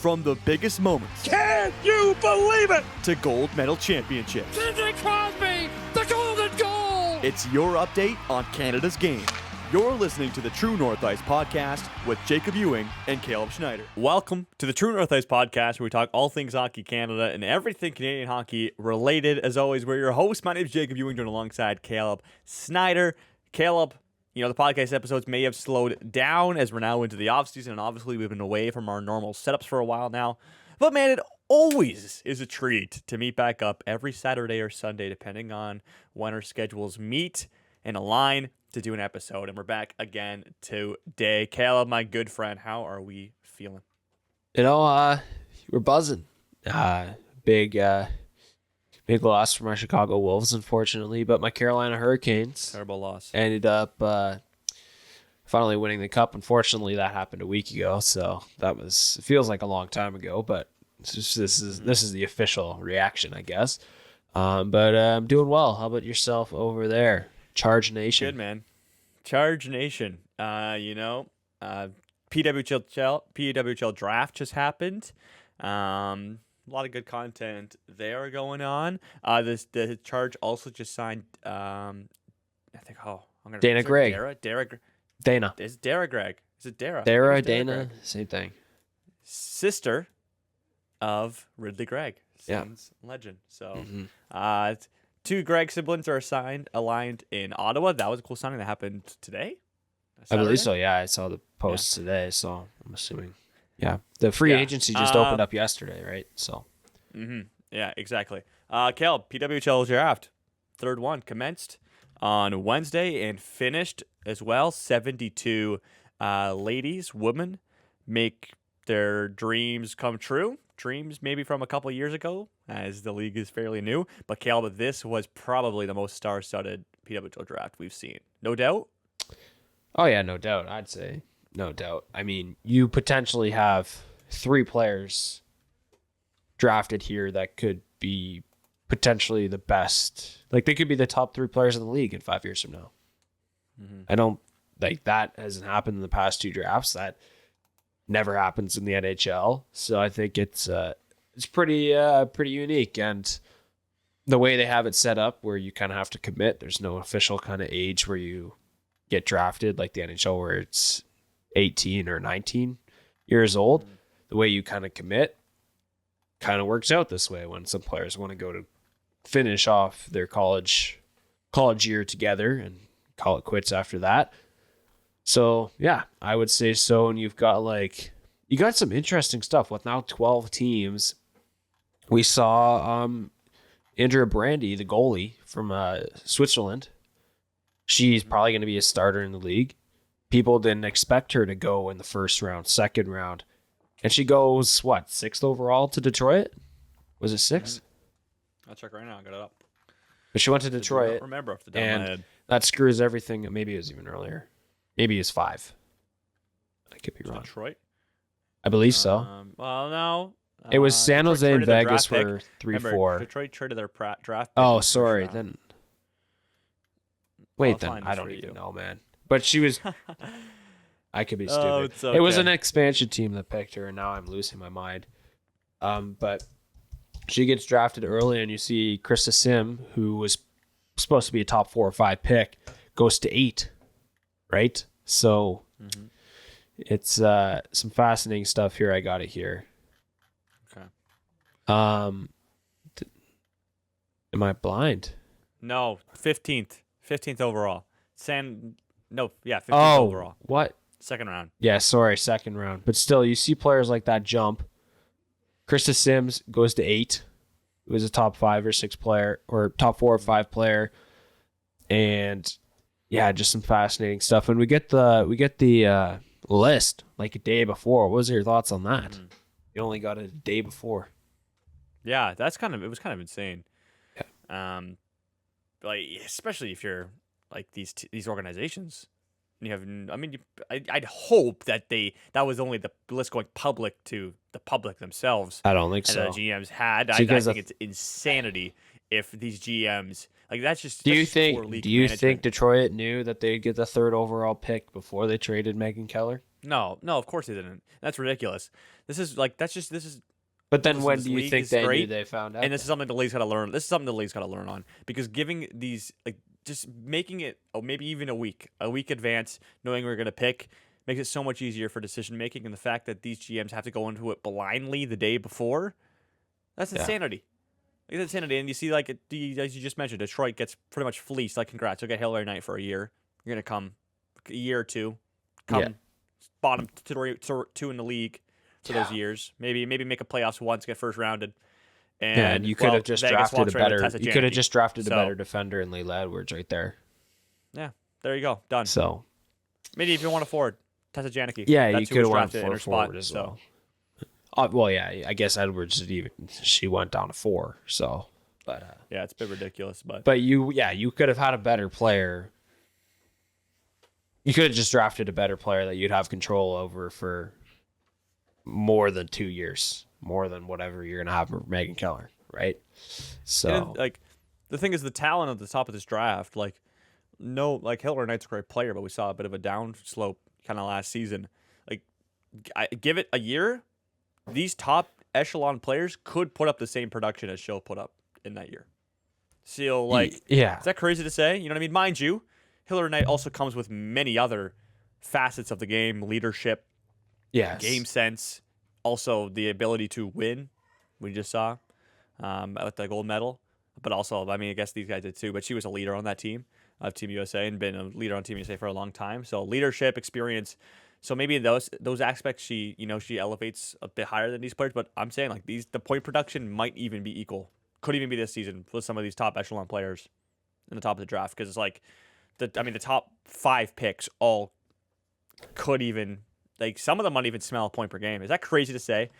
From the biggest moments. Can you believe it? To gold medal championships. Sidney Crosby, the golden goal! It's your update on Canada's game. You're listening to the True North Ice Podcast with Jacob Ewing and Caleb Schneider. Welcome to the True North Ice Podcast, where we talk all things Hockey Canada and everything Canadian hockey related. As always, we're your hosts. My name is Jacob Ewing, joined alongside Caleb Schneider. Caleb, the podcast episodes may have slowed down as we're now into the offseason, and obviously we've been away from our normal setups for a while now. But man, it always is a treat to meet back up every Saturday or Sunday, depending on when our schedules meet and align to do an episode. And we're back again today. Caleb, my good friend, how are we feeling? We're buzzing. Big loss for my Chicago Wolves, unfortunately, but my Carolina Hurricanes Terrible loss. ended up finally winning the cup. Unfortunately, that happened a week ago, so it feels like a long time ago, but this is the official reaction, I guess. But I'm doing well. How about yourself over there? Charge Nation. Good, man. Charge Nation. PWHL Draft just happened. A lot of good content there going on. The Charge also just signed. I'm gonna Dana Gregg. Dana. Is it Dara Gregg? Is it Dara? Dara, It's Dana, Gregg. same thing. Sister of Ridley Gregg. Yeah. Son's legend. So, Mhm. two Gregg siblings are aligned in Ottawa. That was a cool signing that happened today. I believe so. Saturday? Yeah, I saw the post today, so I'm assuming. Yeah, the free agency just opened up yesterday, right? So. Yeah, exactly. Caleb, PWHL Draft, third one, commenced on Wednesday and finished as well. 72 women make their dreams come true. Dreams maybe from a couple years ago, as the league is fairly new. But Caleb, this was probably the most star-studded PWHL Draft we've seen. No doubt? Oh, yeah, no doubt. I'd say no doubt. I mean, you potentially have 3 players drafted here that could be potentially the best. Like, they could be the top 3 players in the league in 5 years from now. I don't like that hasn't happened in the past 2 drafts. That never happens in the NHL. So I think it's pretty unique, and the way they have it set up, where you kind of have to commit. There's no official kind of age where you get drafted like the NHL, where it's 18 or 19 years old. The way you kind of commit kind of works out this way when some players want to go to finish off their college year together and call it quits after that. So yeah, I would say so. And you got some interesting stuff with now 12 teams. We saw Andrea Brandy, the goalie from Switzerland. She's probably going to be a starter in the league. People didn't expect her to go in the first round, second round. And she goes, 6th overall to Detroit? Was it 6th? I'll check right now. I got it up. But she went to I Detroit. don't remember off the top of my head. And that screws everything. Maybe it was even earlier. Maybe it's 5. I could be wrong. Detroit? I believe so. Well, no. It was San Detroit Jose and traded their Vegas draft were pick. 3-4. Remember, Detroit traded their draft pick. Oh, in the first sorry. round. Then I'll wait. find Then this I don't for even you. know, man. But she was. I could be stupid. Oh, it's It was okay. an expansion team that picked her, and now I'm losing my mind. But she gets drafted early, and you see Krista Sim, who was supposed to be a top 4 or 5 pick, goes to 8. Right. So it's some fascinating stuff here. I got it here. Okay. Am I blind? No, 15th. 15th overall. 15th Oh, overall. what? Second round. Yeah, sorry, second round. But still, you see players like that jump. Krista Sims goes to 8. It was a top 5 or 6 player, or top 4 or 5 player. And yeah, just some fascinating stuff. And we get the list like a day before. What was your thoughts on that? You only got it a day before. Yeah, it was kind of insane. Yeah. Especially if you're like these organizations. You have, I'd hope that that was only the list going public to the public themselves. I don't think and so. the GMs had. I Because think it's insanity if these GMs that's just. Do you that's just poor think? league Do you management. think Detroit knew that they'd get the 3rd overall pick before they traded Megan Keller? No, of course they didn't. That's ridiculous. This is. But then Listen, when this do you league think is they knew great, they found out? and this is something the league's got to learn. This is something the league's got to learn on, because giving these, like, just making it, maybe even a week advance, knowing we're gonna pick, makes it so much easier for decision making. And the fact that these GMs have to go into it blindly the day before, that's insanity. Like, that's insanity. And you see, like, as you just mentioned, Detroit gets pretty much fleeced. Like, congrats, you'll get Hillary Knight for a year. You're gonna come a year or two, bottom two in the league for those years. Maybe make a playoffs once, get first rounded. And you could have just drafted a better. You could have just drafted a better defender in Layla Edwards right there. Yeah, there you go, done. So maybe if you want to forward Tessa Janicki. Yeah, that's you could have went in her forward spot as well. Well, yeah, I guess Edwards she went down to 4. So, but yeah, it's a bit ridiculous. But you could have had a better player. You could have just drafted a better player that you'd have control over for more than 2 years, more than whatever you're gonna have for Megan Keller, right? So, and, like, the thing is, the talent at the top of this draft, like, Hillary Knight's a great player, but we saw a bit of a downslope kind of last season. Like, give it a year, these top echelon players could put up the same production as she'll put up in that year. So, like, is that crazy to say? You know what I mean? Mind you, Hillary Knight also comes with many other facets of the game: leadership, game sense, also the ability to win. We just saw with the gold medal, but also, I mean, I guess these guys did too. But she was a leader on that team of Team USA and been a leader on Team USA for a long time. So leadership, experience. So maybe those aspects she elevates a bit higher than these players. But I'm saying, like, the point production might even be equal. Could even be this season with some of these top echelon players in the top of the draft, because it's like the top 5 picks all could even, like, some of them might even smell a point per game. Is that crazy to say?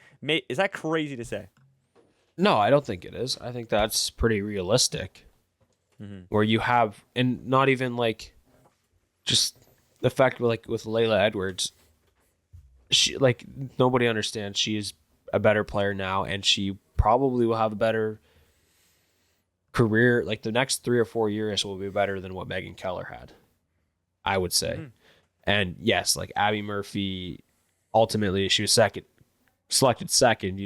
Is that crazy to say? No, I don't think it is. I think that's pretty realistic. Where you have, and not even like just the fact with Layla Edwards, she, like, nobody understands she's a better player now, and she probably will have a better career. Like, the next 3 or 4 years will be better than what Megan Keller had, I would say. And yes, like, Abby Murphy, ultimately she was selected second.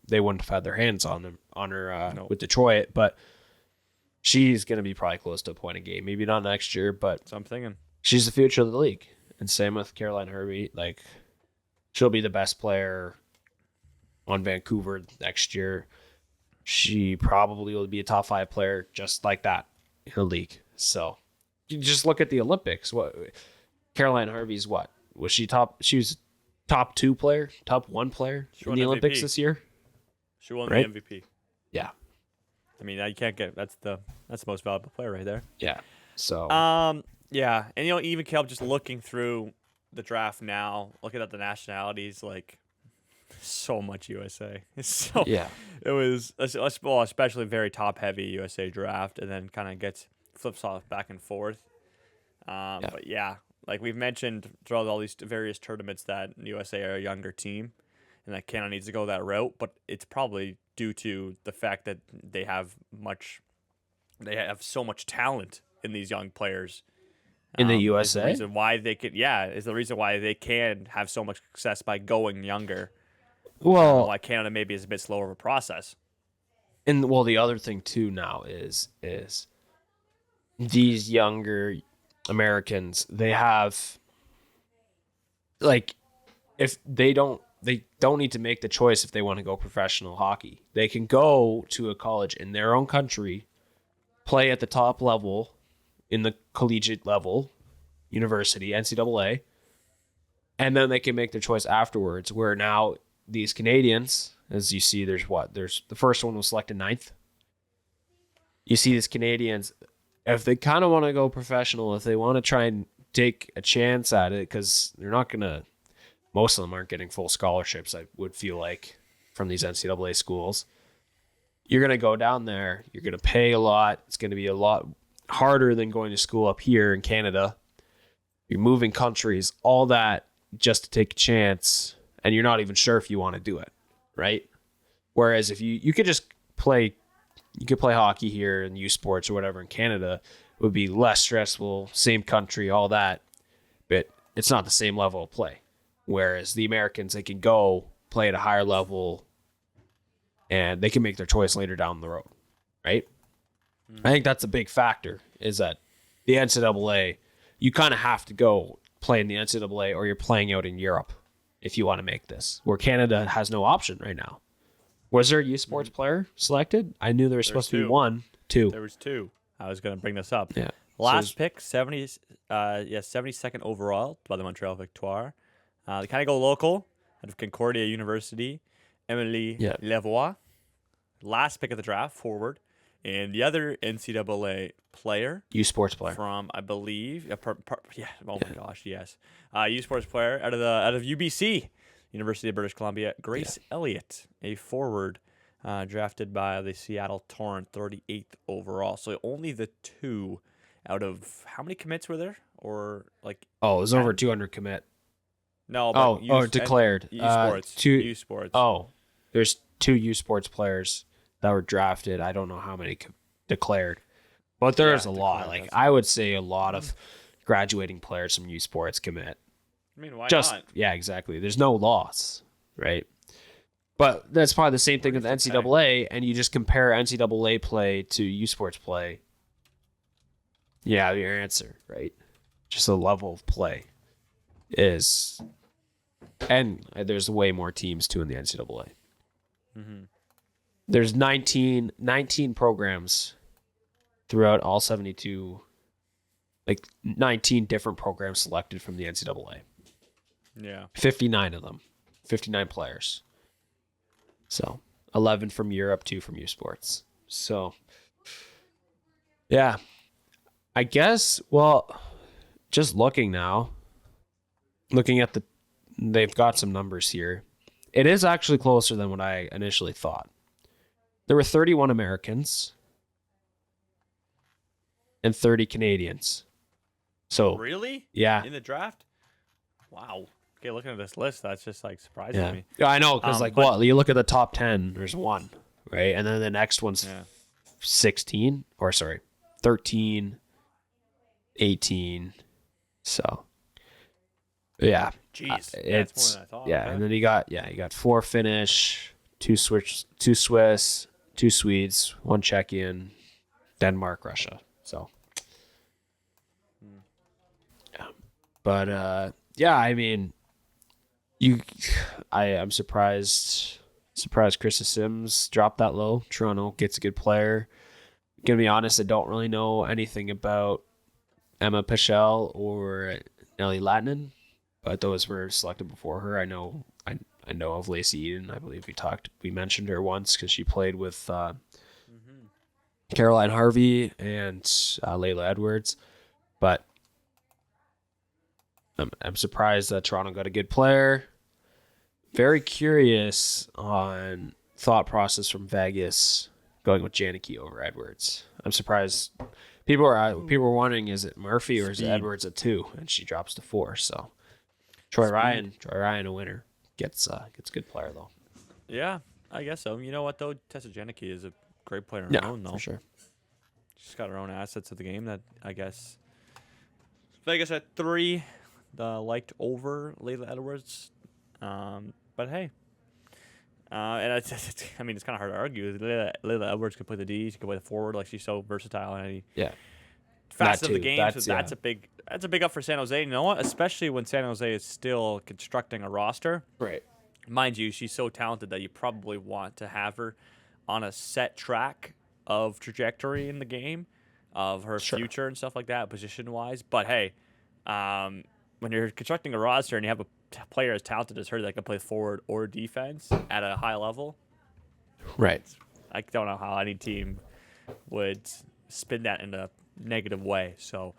They wouldn't have had their hands on her with Detroit, but she's going to be probably close to a point a game. Maybe not next year, but so I'm thinking she's the future of the league. And same with Caroline Hervey. Like, she'll be the best player on Vancouver next year. She probably will be a top 5 player just like that in the league. So you just look at the Olympics. What Caroline Hervey's what? Was she top? She was top 2 player, top 1 player in the Olympics this year. She won the MVP. Yeah. I mean, you can't get that's the most valuable player right there. Yeah. So yeah, and even Caleb, just looking through the draft now, looking at the nationalities, like, so much USA. It was especially very top heavy USA draft, and then kind of gets flips off back and forth. But yeah, like we've mentioned throughout all these various tournaments that USA are a younger team, and that Canada needs to go that route, but it's probably due to the fact that they have so much talent in these young players in the USA. Is the reason why they can have so much success by going younger. Well, why Canada maybe is a bit slower of a process. And the other thing too now is these younger Americans, they have, like, if they don't need to make the choice if they want to go professional hockey. They can go to a college in their own country, play at the top level in the collegiate level, university, NCAA, and then they can make their choice afterwards, where now these Canadians, as you see, there's the first one was selected 9th. You see these Canadians, if they kind of want to go professional, if they want to try and take a chance at it, because they're not going to, most of them aren't getting full scholarships, I would feel like, from these NCAA schools. You're going to go down there. You're going to pay a lot. It's going to be a lot harder than going to school up here in Canada. You're moving countries, all that, just to take a chance, and you're not even sure if you want to do it, right? Whereas if you could just play, you could play hockey here in U Sports or whatever in Canada, it would be less stressful, same country, all that, but it's not the same level of play. Whereas the Americans, they can go play at a higher level and they can make their choice later down the road, right? I think that's a big factor, is that the NCAA, you kind of have to go play in the NCAA or you're playing out in Europe if you want to make this, where Canada has no option right now. Was there a U Sports player selected? I knew there was supposed to be one, two. There was two. I was going to bring this up. Yeah. Last pick, 72nd overall by the Montreal Victoire. They kind of go local out of Concordia University. Emily Lavoie. Last pick of the draft, forward. And the other NCAA player. U Sports player. From, I believe, my gosh, yes. U Sports player out of UBC, University of British Columbia, Grace Elliott, a forward drafted by the Seattle Torrent, 38th overall. So only the two out of, how many commits were there? Or like, it was over 200 commit. No, but declared. U Sports. U Sports. There's two U Sports players that were drafted. I don't know how many declared, but there's a lot. Like, I would say a lot of graduating players from U Sports commit. I mean, why not? Yeah, exactly. There's no loss, right? But that's probably the same thing with the NCAA, and you just compare NCAA play to U Sports play. Yeah, your answer, right? Just the level of play is, and there's way more teams too in the NCAA. Mm-hmm. There's 19 programs throughout all 72, like 19 different programs selected from the NCAA. Yeah. 59 of them, 59 players. So 11 from Europe, 2 from U Sports. So, yeah, I guess, well, just looking at they've got some numbers here. It is actually closer than what I initially thought. There were 31 Americans and 30 Canadians. So really? Yeah. In the draft? Wow. Okay, looking at this list, that's just like surprising me. Yeah, I know, because you look at the top 10, there's one, right? And then the next one's 13, 18. So, yeah. Jeez. It's more than I thought. Yeah, Okay. and then you got 4 Finnish, 2 Swiss, 2 Swedes, 1 Czechian, Denmark, Russia. So, yeah. But I mean, I'm surprised Chris Sims dropped that low. Toronto gets a good player. Gonna be honest, I don't really know anything about Emma Pichel or Nelly Latinen, but those were selected before her. I know of Lacey Eden. I believe we mentioned her once because she played with Caroline Harvey and Layla Edwards. But I'm surprised that Toronto got a good player. Very curious on thought process from Vegas going with Janicki over Edwards. I'm surprised. People were wondering, is it Murphy or is it Edwards at 2? And she drops to 4. So Troy Ryan, a winner, gets a good player though. Yeah, I guess so. You know what though? Tessa Janicki is a great player on her own though. For sure. She's got her own assets of the game that I guess Vegas at 3 liked over Layla Edwards. But hey, and it's kind of hard to argue. Layla Edwards could play the D. She could play the forward. Like, she's so versatile and any facet of the game. That's a big up for San Jose. You know what? Especially when San Jose is still constructing a roster. Right. Mind you, she's so talented that you probably want to have her on a set track of trajectory in the game, of her future and stuff like that, position-wise. But hey, when you're constructing a roster and you have a player as talented as her that can play forward or defense at a high level, right? I don't know how any team would spin that in a negative way. So,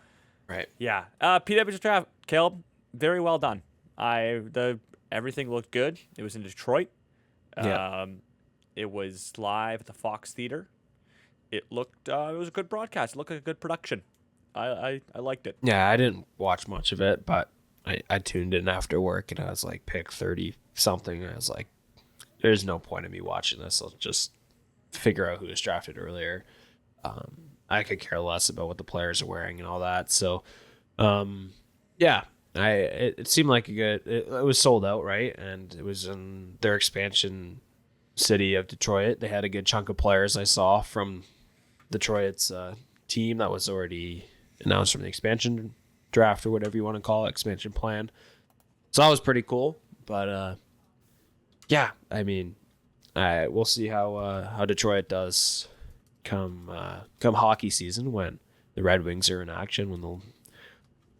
right, yeah. PWHL Draft, Caleb, very well done. Everything looked good. It was in Detroit. It was live at the Fox Theater. It looked. It was a good broadcast. It looked like a good production. I liked it. Yeah, I didn't watch much of it, but I tuned in after work and I was like, pick 30 something. And I was like, there's no point in me watching this. I'll just figure out who was drafted earlier. I could care less about what the players are wearing and all that. So, yeah, It seemed like a good. It was sold out, right? And it was in their expansion city of Detroit. They had a good chunk of players I saw from Detroit's team that was already announced from the expansion draft or whatever you want to call it, expansion plan. So that was pretty cool. But yeah, I mean, we'll see how Detroit does come hockey season when the Red Wings are in action, when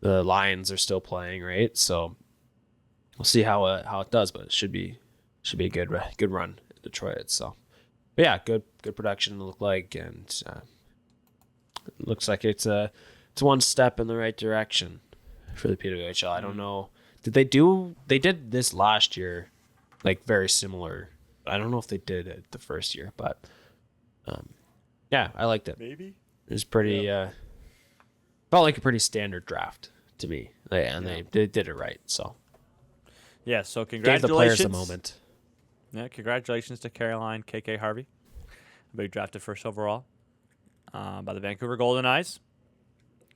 the Lions are still playing, right? So we'll see how it does, but it should be a good run in Detroit. So but yeah, good production to look like, and it looks like it's one step in the right direction for the PWHL. I don't know. They did this last year, like very similar. I don't know if they did it the first year, but yeah, I liked it. Maybe it was pretty. Felt like a pretty standard draft to me, and they did it right. So yeah, so gave congratulations. the players a moment. Yeah, congratulations to Caroline KK Harvey, being drafted first overall by the Vancouver Golden Knights.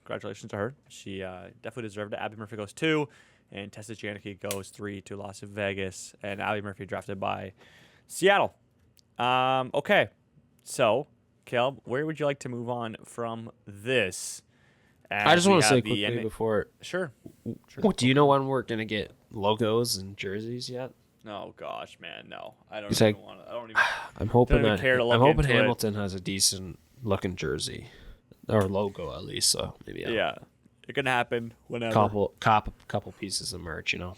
Congratulations to her. She definitely deserved it. Abby Murphy goes 2, and Tessa Janicki goes 3 to Las Vegas, and Abby Murphy drafted by Seattle. Okay, so Caleb, where would you like to move on from this? I just want to say quickly before. Sure. What do you know when we're gonna get logos and jerseys yet? Oh gosh, man, no. I don't It's even like- want to. I don't even. I'm hoping even that care to look I'm hoping into it. Hamilton has a decent looking jersey or logo at least. So maybe Yeah, it can happen whenever. couple pieces of merch, you know.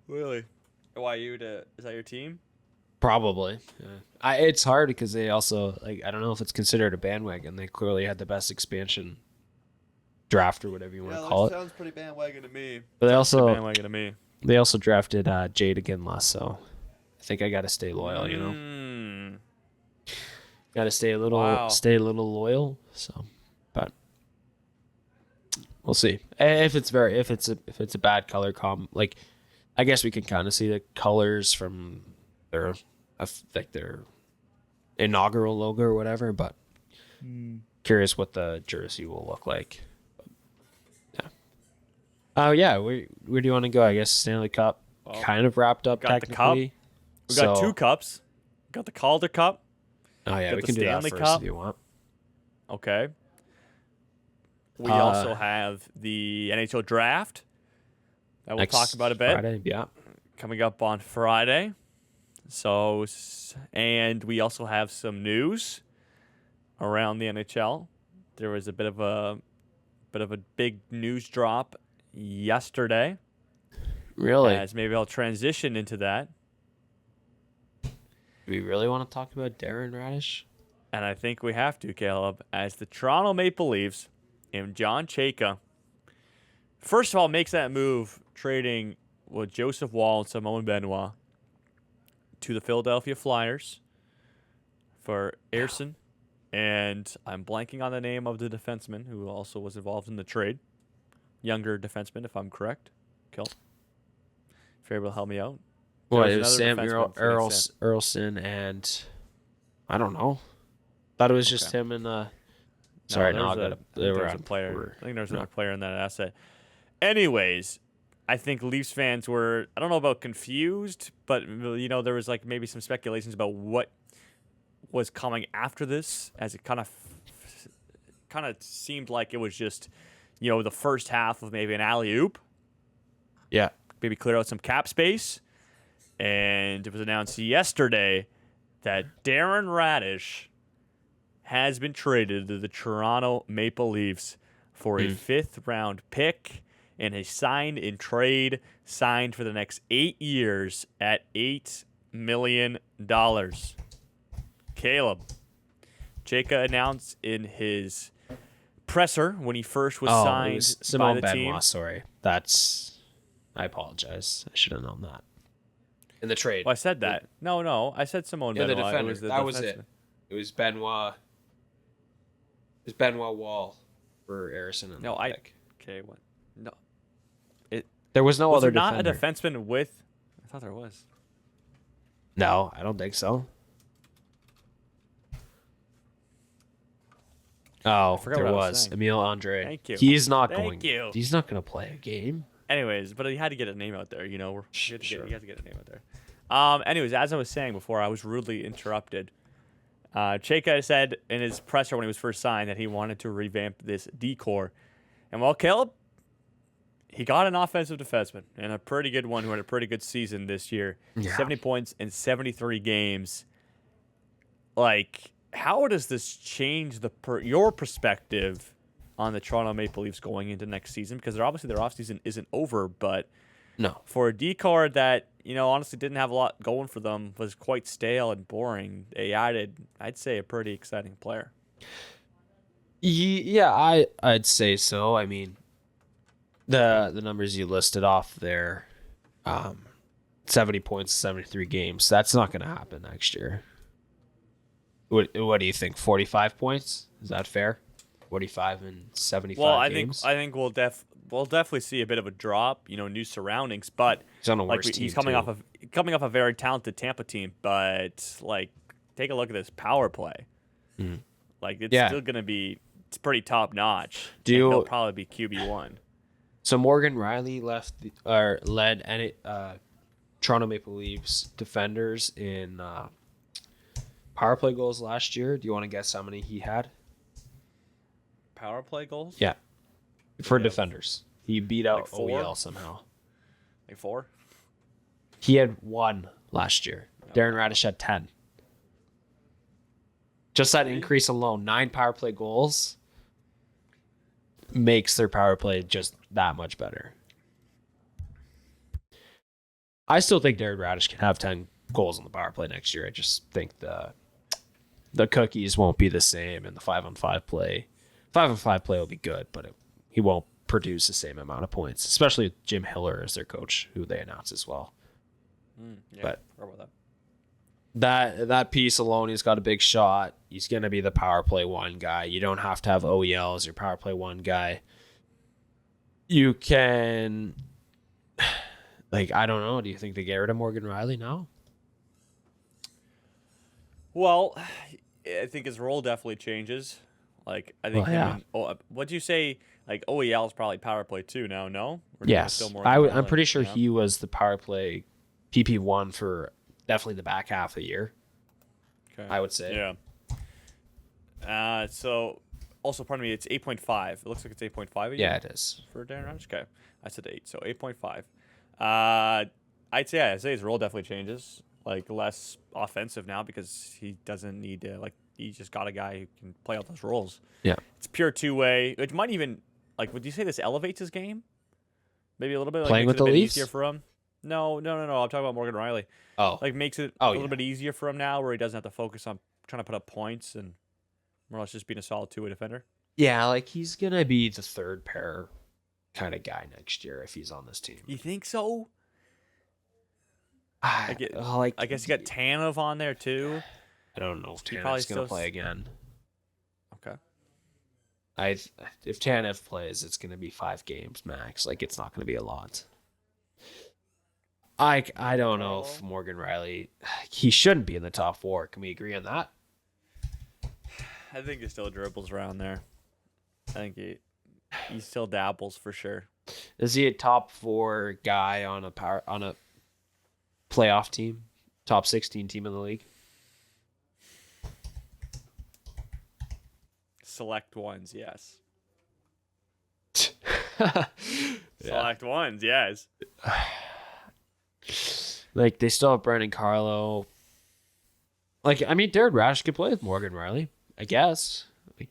Really? Why is that your team? Probably. Yeah. It's hard because they also I don't know if it's considered a bandwagon. They clearly had the best expansion draft or whatever you want to call it. Sounds pretty bandwagon to me. But they also bandwagon to me. They also drafted Jade Aginla, so I think I got to stay loyal. You know, got to stay a little loyal. So, but we'll see if it's a bad color like I guess we can kind of see the colors from their inaugural logo or whatever, but curious what the jersey will look like. Yeah. Oh yeah, where do you want to go? I guess Stanley Cup kind of wrapped up technically. We got 2 cups. We got the Calder Cup. Oh yeah, we can do Stanley that first Cup. if you want. Okay. We also have the NHL Draft that we'll talk about a bit. Friday, yeah. Coming up on Friday. So, and we also have some news around the NHL. There was a bit of a big news drop yesterday. Really? As maybe I'll transition into that. Do we really want to talk about Darren Radish? And I think we have to, Caleb, as the Toronto Maple Leafs and John Chayka, first of all, makes that move trading with Joseph Wall and Simone Benoit to the Philadelphia Flyers for Ersson, and I'm blanking on the name of the defenseman who also was involved in the trade. Younger defenseman, if I'm correct. Kill. If you're able to help me out. What, it was Sam Earlson and I don't know. Thought it was just him and sorry, no, there was a player. I think there was another player in that asset. Anyways, I think Leafs fans were, I don't know about confused, but there was like maybe some speculations about what was coming after this, as it kind of seemed like it was just, the first half of maybe an alley-oop. Yeah. Maybe clear out some cap space. And it was announced yesterday that Darren Radish has been traded to the Toronto Maple Leafs for a 5th-round pick and a signed for the next 8 years at $8 million. Caleb, Chayka announced in his presser when he first was signed Simone by the Benoit, team. sorry. I apologize. I should have known that. In the trade. Well, I said that. No. I said Simone Benoit. The defender. It was that was it. It was Benoit. It was Benoit Wall for Ersson. And okay, what? No. There was no other defender. Not a defenseman with... I thought there was. No, I don't think so. Oh, forgot there what I was was saying. Emile Andre. Thank you. He's not Thank going. you. He's not going to play a game. Anyways, but he had to get a name out there, you know. He had Sure. to get a name out there. Anyways, as I was saying before, I was rudely interrupted. Chayka said in his presser when he was first signed that he wanted to revamp this D-core. And while Caleb, he got an offensive defenseman and a pretty good one who had a pretty good season this year. Yeah. 70 points in 73 games. Like, how does this change your perspective on the Toronto Maple Leafs going into next season? Because their offseason isn't over, but No. for a D-card that, you know, honestly didn't have a lot going for them, was quite stale and boring, they added, I'd say, a pretty exciting player. Yeah, I'd say so. I mean, the numbers you listed off there, 70 points, 73 games. That's not going to happen next year. What do you think? 45 points? Is that fair? 45 and 75 games? I think we'll definitely see a bit of a drop, you know, new surroundings, but He's on a worse team. He's coming off a very talented Tampa team, but like take a look at this power play. Like it's still going to be pretty top notch. He'll probably be QB1. So Morgan Riley led Toronto Maple Leafs defenders in power play goals last year. Do you want to guess how many he had? Power play goals? Yeah. For defenders. He beat out Like 4? OEL somehow. Like 4? He had 1 last year. Darren Radish had 10. Just that increase alone, 9 power play goals makes their power play just that much better. I still think Darren Radish can have 10 goals on the power play next year. I just think the cookies won't be the same, and the 5-on-5 play. 5-on-5 play will be good, but he won't produce the same amount of points, especially with Jim Hiller as their coach, who they announced as well. But that piece alone, he's got a big shot. He's going to be the power play 1 guy. You don't have to have OEL as your power play 1 guy. You can, like, I don't know. Do you think they get rid of Morgan Riley now? Well, I think his role definitely changes. Like, I think what'd you say? Like, OEL is probably power play 2 now, no? Or Yes. I'm pretty sure he was the power play PP1 for definitely the back half of the year. Okay. I would say. Yeah. So, also, pardon me, it's 8.5. It looks like it's 8.5 a year. Yeah, it is. For Darren Radish? Okay. I said 8, so 8.5. I'd say his role definitely changes. Like, less offensive now because he doesn't need to, like, he just got a guy who can play out those roles. Yeah. It's pure two-way. It might even, like, would you say this elevates his game? Maybe a little bit? Like, playing with the Leafs? Easier for him? No. I'm talking about Morgan Riley. Oh. Like, makes it a little bit easier for him now where he doesn't have to focus on trying to put up points and more or less just being a solid two-way defender. Yeah, like, he's going to be the third pair kind of guy next year if he's on this team. You think so? I guess you got Tanev on there, too. I don't know if Tanev's going to play again. Okay. If Tanev plays, it's going to be 5 games max. Like, it's not going to be a lot. I don't know if Morgan Riley, he shouldn't be in the top 4. Can we agree on that? I think he still dribbles around there. I think he still dabbles for sure. Is he a top 4 guy on a playoff team? Top 16 team in the league? Select ones, yes. Yeah. Select ones, yes. Like, they still have Brandon Carlo. Like, I mean, Darren Radish could play with Morgan Riley, I guess. Like,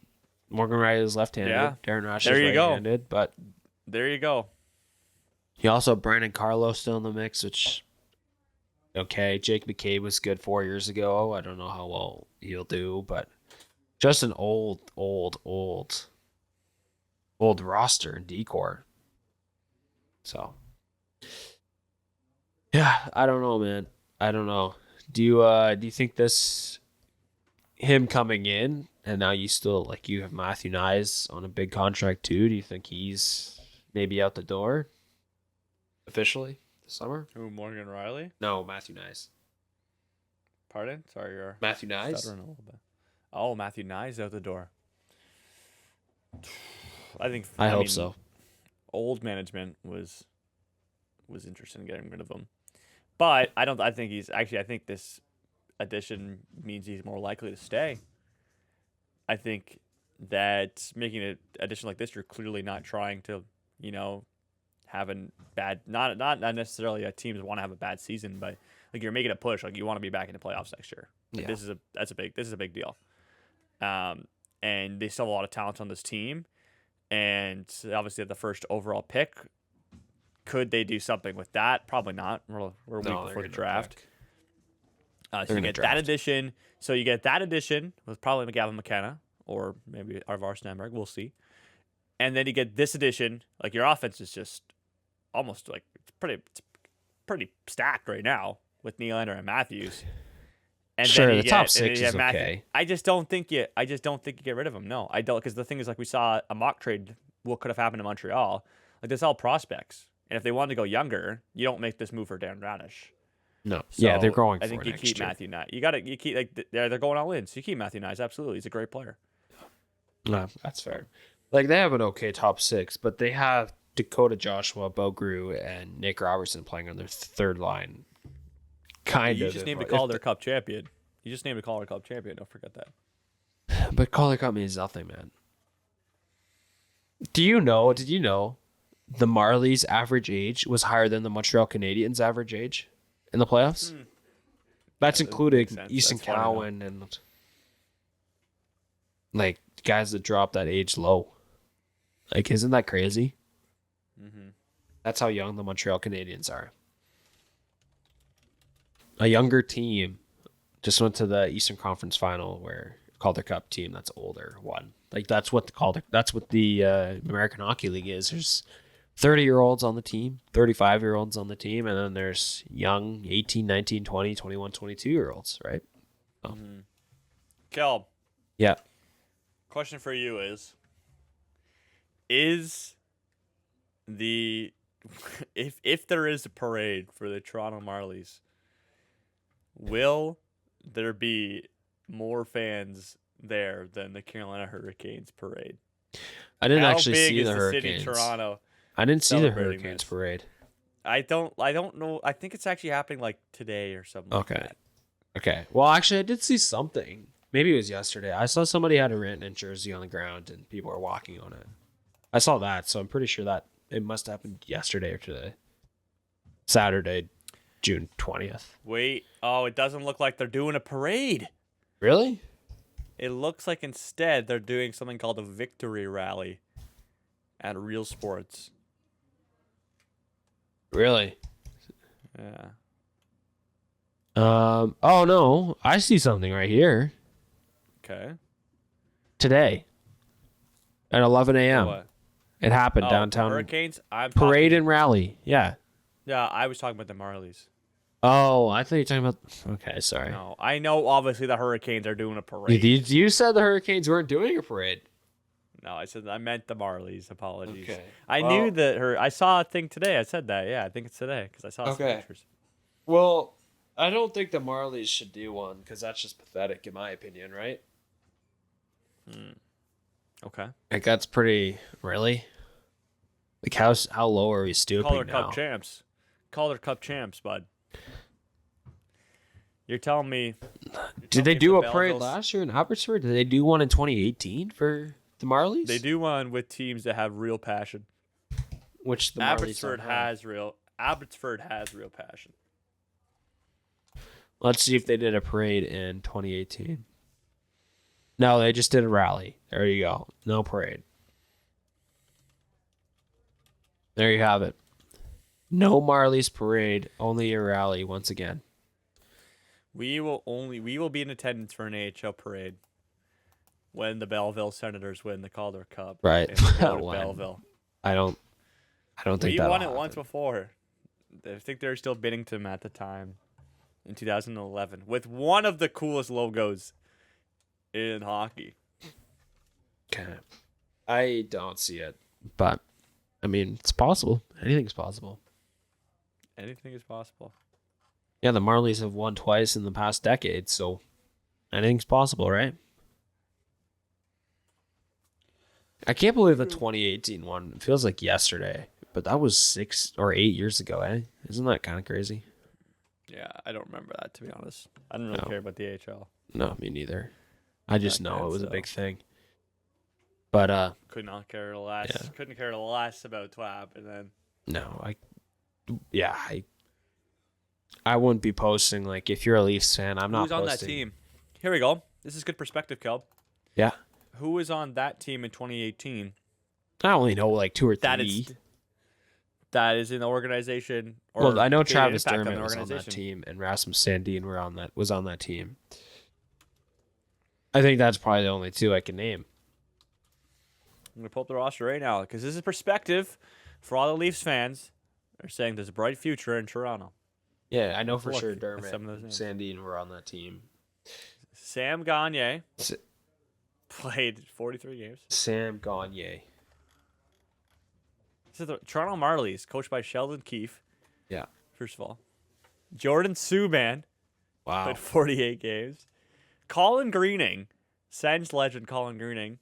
Morgan Riley is left-handed. Yeah. Darren Radish is right-handed. But there you go. You also have Brandon Carlo still in the mix, which, okay, Jake McCabe was good 4 years ago. I don't know how well he'll do, but just an old roster in D-core. So, yeah, I don't know, man. I don't know. Do you think him coming in and now you have Matthew Nyes on a big contract too? Do you think he's maybe out the door officially this summer? Who, Morgan Riley? No, Matthew Nyes. Pardon? Sorry, you're Matthew Nyes. stuttering a little bit. Oh, Matthew Nyes out the door. I hope mean, so. Old management was interested in getting rid of him, but I don't. I think he's actually. I think this addition means he's more likely to stay. I think that making an addition like this, you're clearly not trying to, have a bad. Not necessarily a teams want to have a bad season, but like you're making a push. Like you want to be back in the playoffs next year. Like, Yeah. This is a big deal. And they still have a lot of talent on this team. And obviously, the first overall pick, could they do something with that? Probably not. We're a week before the draft. So you get that addition. So you get that addition with probably Gavin McKenna or maybe Arvar Stenberg. We'll see. And then you get this addition. Like your offense is just almost like it's pretty stacked right now with Nylander and Matthews. And Sure, then the top 6 is okay. I just don't think you get rid of him. No, I don't, because the thing is, like, we saw a mock trade. What could have happened to Montreal? Like, there's all prospects, and if they wanted to go younger, you don't make this move for Darren Radish. No, So yeah, they're going. I think you keep Matthew Knight. You keep like they're going all in. So you keep Matthew Knight. Absolutely, he's a great player. No, that's fair. Like they have an okay top 6, but they have Dakota Joshua, Bogru, and Nick Robertson playing on their third line. You just named a Calder Cup champion. Don't forget that. But Calder Cup means nothing, man. Did you know the Marlies' average age was higher than the Montreal Canadiens' average age in the playoffs? That's including Easton Cowan and like guys that dropped that age low. Like, isn't that crazy? Mm-hmm. That's how young the Montreal Canadiens are. A younger team just went to the Eastern Conference Final where Calder Cup team that's older won. Like that's what the American Hockey League is. There's 30-year-olds on the team, 35-year-olds on the team, and then there's young 18, 19, 20, 21, 22-year-olds, right? Oh. Mm-hmm. Kel. Yeah. Question for you is the if there is a parade for the Toronto Marlies, will there be more fans there than the Carolina Hurricanes parade? I didn't How actually big see is the City Hurricanes. Toronto. I didn't see the celebrating Hurricanes this? parade. I don't know. I think it's actually happening like today or something. Okay. Like that. Okay. Well, actually, I did see something. Maybe it was yesterday. I saw somebody had a written jersey on the ground and people were walking on it. I saw that, so I'm pretty sure that it must have happened yesterday or today. Saturday, June 20th. Wait. Oh, it doesn't look like they're doing a parade. Really? It looks like instead they're doing something called a victory rally at Real Sports. Really? Yeah. Oh no, I see something right here. Okay. Today at 11 a.m. What? It happened Oh, downtown. Hurricanes? Parade and rally. Yeah. Yeah, I was talking about the Marlies. Oh, I thought you were talking about. Okay, sorry. No, I know obviously the Hurricanes are doing a parade. You said the Hurricanes weren't doing a parade. No, I meant the Marlies. Apologies. Okay. I knew that I saw a thing today. I said that. Yeah, I think it's today because I saw some pictures. Well, I don't think the Marlies should do one because that's just pathetic, in my opinion, right? Okay. Like that's pretty really. Like how low are we stooping Calder now? Cup champs. Calder Cup champs, bud. You're telling me. Did they do a parade last year in Abbotsford? Did they do one in 2018 for the Marlies? They do one with teams that have real passion. Which the Abbotsford Marlies don't have. Abbotsford has real passion. Let's see if they did a parade in 2018. No, they just did a rally. There you go. No parade. There you have it. No Marlies parade, only a rally once again. We will be in attendance for an AHL parade when the Belleville Senators win the Calder Cup. Right. And we go to Belleville. I don't think We that won it once before. I think they were still Binnington at the time in 2011 with one of the coolest logos in hockey. Okay. I don't see it, but I mean, it's possible. Anything's possible. Anything is possible. Yeah, the Marlies have won twice in the past decade, so anything's possible, right? I can't believe the 2018 one. It feels like yesterday, but that was 6 or 8 years ago, eh? Isn't that kind of crazy? Yeah, I don't remember that, to be honest. I don't really No. care about the AHL. No, me neither. I just Back know then, it was a so. big thing. But Could not care less. Yeah. Couldn't care less about what happened then. no, I wouldn't be posting, like, if you're a Leafs fan, I'm not Who's on posting. that team? Here we go. This is good perspective, Kelb. Yeah. Who was on that team in 2018? I only know like 2 or 3. That is in the organization. Or Well, I know created Travis impact on Dermott the was on that organization. team, and Rasmus Sandin was on that team. I think that's probably the only 2 I can name. I'm going to pull up the roster right now because this is perspective for all the Leafs fans. They're saying there's a bright future in Toronto. Yeah, I know Let's for look sure at Dermott some of and those names. Sandin were on that team. Sam Gagner played 43 games. Sam Gagner. This is the Toronto Marlies, coached by Sheldon Keefe. Yeah. First of all, Jordan Subban Wow. played 48 games. Colin Greening, Sens legend Colin Greening.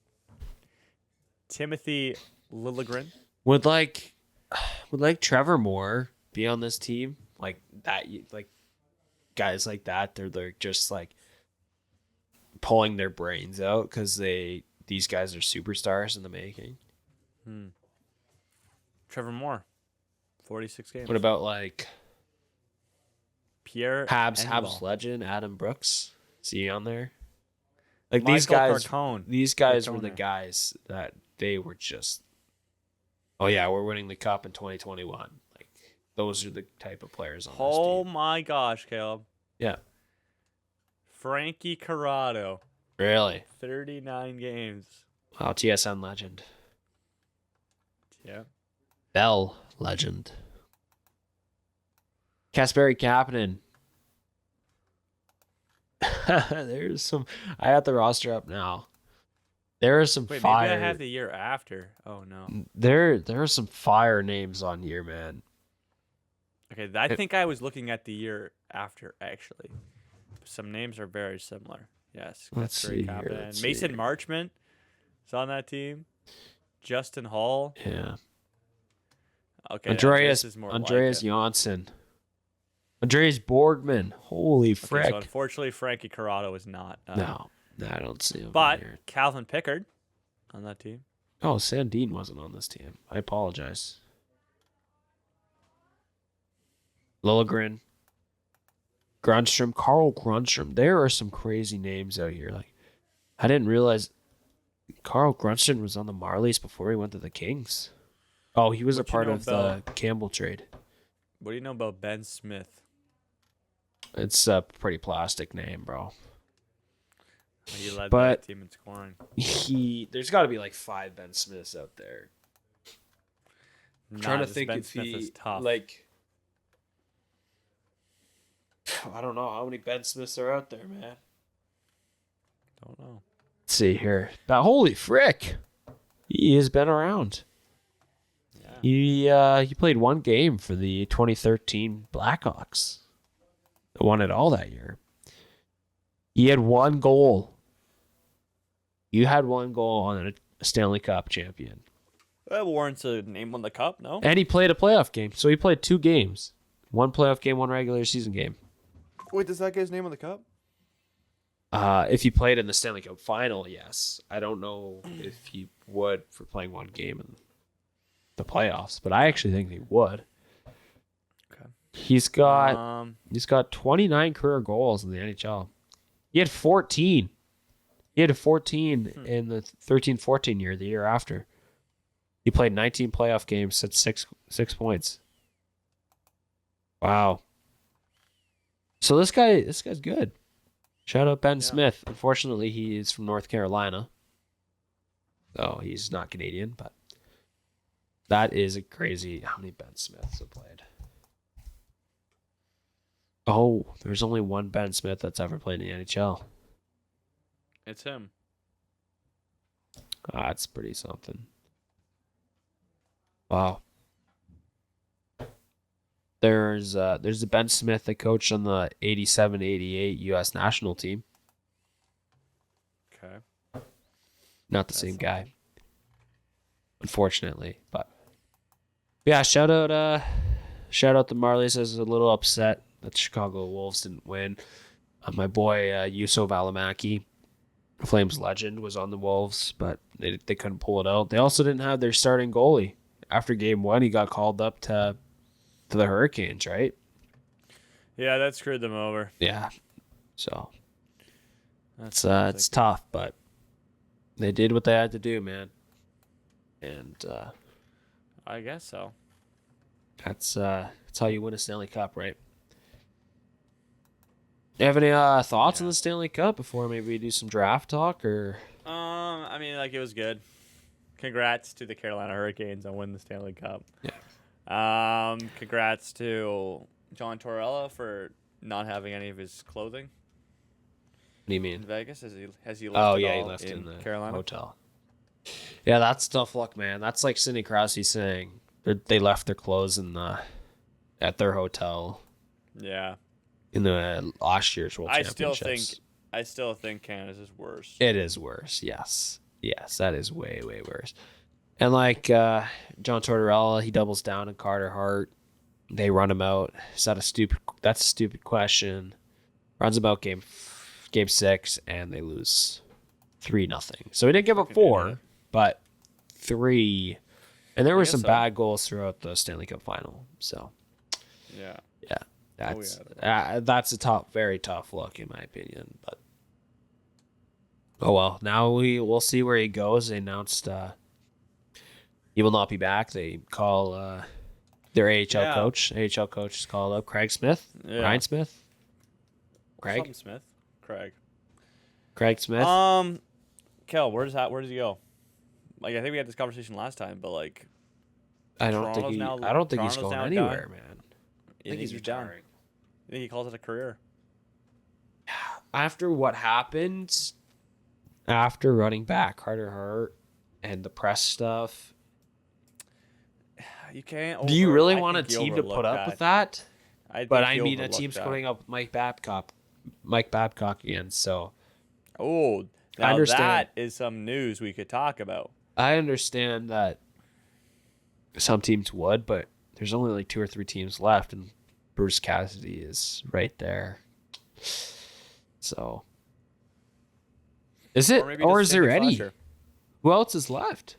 Timothy Liljegren. Would Trevor Moore be on this team? Like that, like guys like that, they're just like pulling their brains out because these guys are superstars in the making. Trevor Moore, 46 games. What about like Pierre Habs Engvall. legend Adam Brooks? Is he on there? Like Michael these guys, Carcone. these guys were the Carcone. guys that they were just. Oh yeah, we're winning the cup in 2021. Like those are the type of players on Oh this team. my gosh, Caleb. Yeah, Frankie Corrado, really. 39 games. Wow, TSN legend. Yeah. Bell legend. Kasperi Kapanen. There's some. I got the roster up now. There are some Wait, fire. maybe I have the year after. Oh no. There are some fire names on here, man. Okay, I think I was looking at the year after actually. Some names are very similar. Yes. Let's Kasperi see here, Kapanen. let's see Mason here. Marchment is on that team. Justin Hall. Yeah. Okay. Andreas this is more Andreas like it. Janssen. Andreas Borgman. Holy frick. Okay, so unfortunately, Frankie Corrado is not. No, I don't see him But here. Calvin Pickard on that team. Oh, Sandin wasn't on this team. I apologize. Liljegren. Grunstrom. Carl Grunstrom. There are some crazy names out here. Like, I didn't realize Carl Grunstrom was on the Marlies before he went to the Kings. Oh, he was What a you part know of about- the Campbell trade. What do you know about Ben Smith? It's a pretty plastic name, bro. He led But- that team in scoring. There's got to be like 5 Ben Smiths out there. I'm trying to this think Ben if Smith he is tough. like. I don't know how many Ben Smiths are out there, man. Don't know. Let's see here. But holy frick, he has been around. Yeah. He played 1 game for the 2013 Blackhawks. They won it all that year. He had 1 goal. You had 1 goal on a Stanley Cup champion. That warrants a name on the cup, no? And he played a playoff game. So he played 2 games. 1 playoff game, 1 regular season game. Wait, does that get his name on the cup? If he played in the Stanley Cup final, yes. I don't know if he would for playing 1 game in the playoffs, but I actually think he would. Okay. He's got 29 career goals in the NHL. He had 14. He had 14 in the 13-14 year, the year after. He played 19 playoff games, at 6 points. Wow. So this guy's good. Shout out Ben Smith. Unfortunately, he is from North Carolina. So he's not Canadian, but that is a crazy how many Ben Smiths have played. Oh, there's only 1 Ben Smith that's ever played in the NHL. It's him. That's pretty something. Wow. There's a Ben Smith that coached on the 87-88 U.S. national team. Okay. Not the same guy. unfortunately. But yeah, shout out the Marlies. I was a little upset that the Chicago Wolves didn't win. My boy Juuso Välimäki, Flames legend, was on the Wolves, but they couldn't pull it out. They also didn't have their starting goalie. After game 1, he got called up to the Hurricanes, right? Yeah, that screwed them over. Yeah. So it's tough, but they did what they had to do, man. And I guess so. that's how you win a Stanley Cup, right? Do you have any thoughts on the Stanley Cup before maybe we do some draft talk? Or I mean, like, it was good. Congrats to the Carolina Hurricanes on winning the Stanley Cup. Yeah. Congrats to John Tortorella for not having any of his clothing What do you in mean? Vegas. Has he left Oh it yeah, he all left it in the Carolina hotel. Yeah, that's tough luck, man. That's like Sidney Crosby saying they left their clothes at their hotel Yeah. in the last year's World Championships. I still think Canada's is worse. It is worse. Yes, that is way worse. And like John Tortorella, he doubles down on Carter Hart. They run him out. That's a stupid question. Runs him out game 6, and they lose 3-0. So he didn't give up 4, but 3. And there were some bad goals throughout the Stanley Cup final. So Yeah. that's a very tough look in my opinion. But oh well. Now we'll see where he goes. They announced he will not be back. They call their AHL coach. AHL coach is called up. Craig Smith. Yeah. Ryan Smith. Something Smith. Craig Smith. Kel, where does he go? Like, I think we had this conversation last time, but like, I don't think he's Toronto's going now anywhere, done. man. I think he's retiring. I think he calls it a career. After what happened, after running back Carter Hart and the press stuff, You can't. do you really want a team to put up with that? But I mean, a team's that. putting up with Mike Babcock again. So Oh, now I understand. that is some news we could talk about. I understand that some teams would, but there's only like 2 or 3 teams left, and Bruce Cassidy is right there. So is it, or is there any? Who else is left?